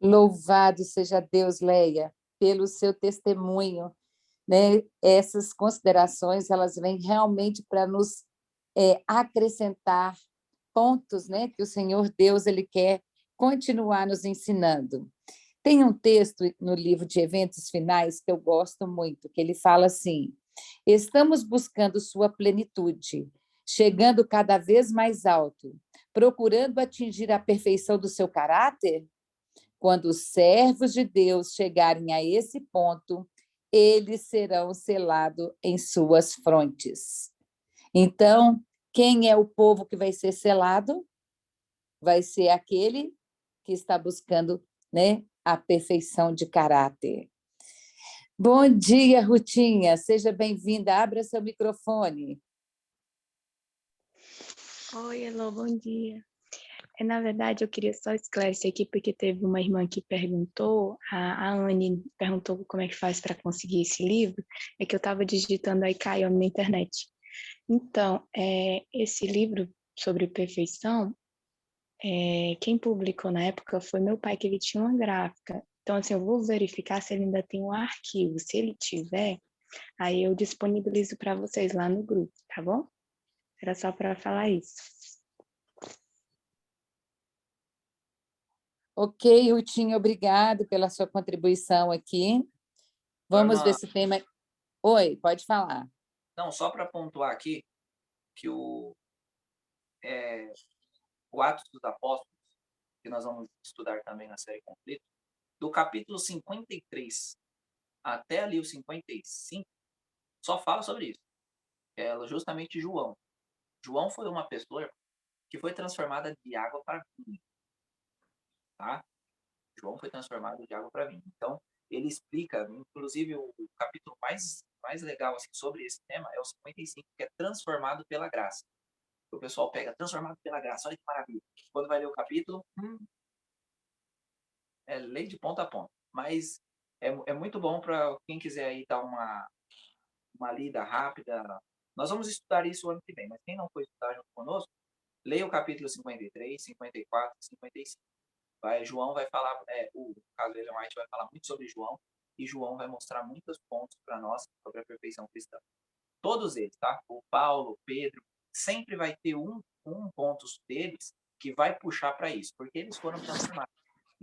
Louvado seja Deus, Leia, pelo seu testemunho, né? Essas considerações, elas vêm realmente para nos acrescentar pontos, né? Que o Senhor Deus, ele quer continuar nos ensinando. Tem um texto no livro de Eventos Finais que eu gosto muito, que ele fala assim, estamos buscando sua plenitude, chegando cada vez mais alto, procurando atingir a perfeição do seu caráter? Quando os servos de Deus chegarem a esse ponto, eles serão selados em suas frontes. Então, quem é o povo que vai ser selado? Vai ser aquele que está buscando, né, a perfeição de caráter. Bom dia, Rutinha. Seja bem-vinda. Abra seu microfone. Oi, Elô, bom dia. Na verdade, eu queria só esclarecer aqui, porque teve uma irmã que perguntou, a Anne perguntou como é que faz para conseguir esse livro, é que eu estava digitando aí, caiu na internet. Então, esse livro sobre perfeição, quem publicou na época foi meu pai, que ele tinha uma gráfica. Então, assim, eu vou verificar se ele ainda tem um arquivo. Se ele tiver, aí eu disponibilizo para vocês lá no grupo, tá bom? Era só para falar isso. Ok, Rutinha, obrigado pela sua contribuição aqui. Vamos ver se tem mais... Oi, pode falar. Não, só para pontuar aqui, que o Atos dos Apóstolos, que nós vamos estudar também na série Conflito, do capítulo 53 até ali o 55, só fala sobre isso. É justamente João. João foi uma pessoa que foi transformada de água para vinho. Tá? João foi transformado de água para vinho. Então, ele explica, inclusive o capítulo mais legal assim, sobre esse tema é o 55, que é transformado pela graça. O pessoal pega transformado pela graça, olha que maravilha. Quando vai ler o capítulo, é lei de ponta a ponta. Mas é muito bom para quem quiser aí dar uma lida rápida. Nós vamos estudar isso o ano que vem, mas quem não for estudar junto conosco, leia o capítulo 53, 54 e 55. João vai falar, o caso Ellen White vai falar muito sobre João, e João vai mostrar muitos pontos para nós sobre a perfeição cristã. Todos eles, tá? O Paulo, o Pedro, sempre vai ter um ponto deles que vai puxar para isso, porque eles foram transformados.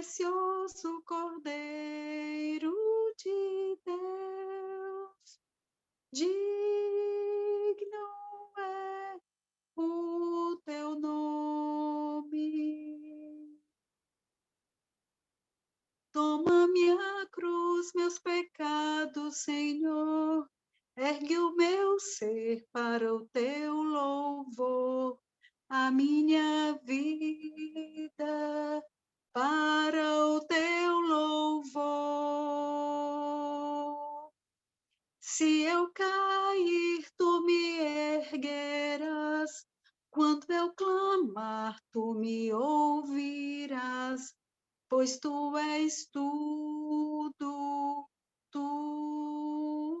precioso Cordeiro de Deus, digno é o teu nome. Toma minha cruz, meus pecados, Senhor, ergue o meu ser para o teu louvor, a minha vida para o teu louvor. Se eu cair, tu me erguerás, quando eu clamar, tu me ouvirás, pois tu és tudo, tudo.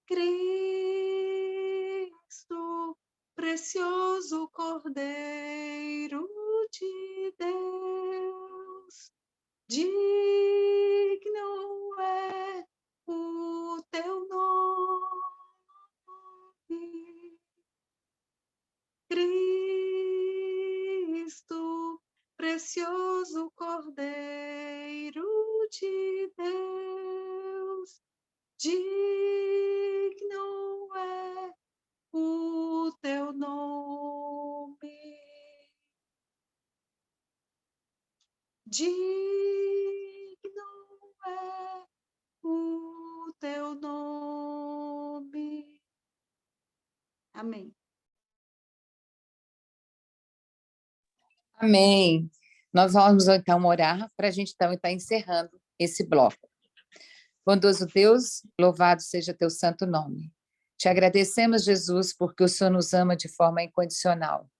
Cristo, precioso Cordeiro de Deus, digno é o teu nome. Cristo, precioso Cordeiro de Deus, digno é o teu nome. Digno é o teu nome. Amém. Amém. Nós vamos então orar para a gente então estar encerrando esse bloco. Bondoso Deus, louvado seja teu santo nome. Te agradecemos, Jesus, porque o Senhor nos ama de forma incondicional.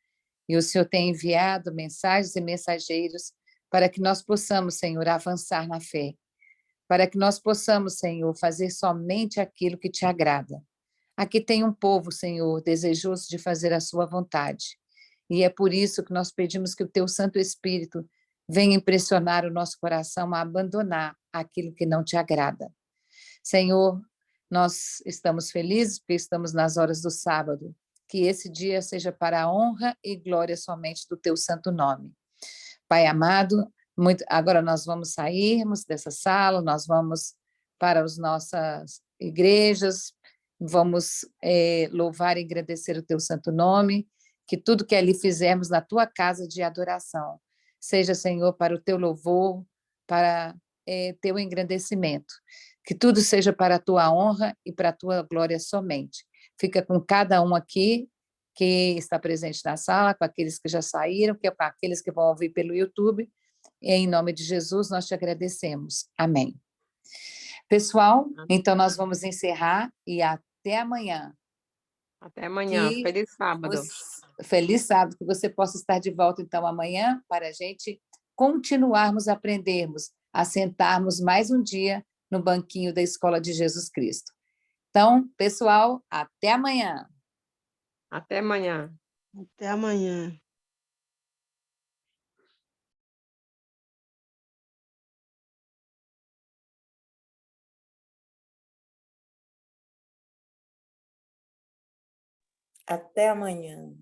E o Senhor tem enviado mensagens e mensageiros para que nós possamos, Senhor, avançar na fé. Para que nós possamos, Senhor, fazer somente aquilo que te agrada. Aqui tem um povo, Senhor, desejoso de fazer a sua vontade. E é por isso que nós pedimos que o teu Santo Espírito venha impressionar o nosso coração a abandonar aquilo que não te agrada. Senhor, nós estamos felizes porque estamos nas horas do sábado. Que esse dia seja para a honra e glória somente do teu santo nome. Pai amado, agora nós vamos sairmos dessa sala, nós vamos para as nossas igrejas, vamos louvar e agradecer o teu santo nome, que tudo que ali fizermos na tua casa de adoração, seja, Senhor, para o teu louvor, para teu engrandecimento, que tudo seja para a tua honra e para a tua glória somente. Fica com cada um aqui que está presente na sala, com aqueles que já saíram, com aqueles que vão ouvir pelo YouTube. E em nome de Jesus, nós te agradecemos. Amém. Pessoal, então nós vamos encerrar e até amanhã. Até amanhã. Feliz sábado. Feliz sábado, que você possa estar de volta, então, amanhã, para a gente continuarmos a aprendermos, a sentarmos mais um dia no banquinho da Escola de Jesus Cristo. Então, pessoal, até amanhã. Até amanhã. Até amanhã. Até amanhã.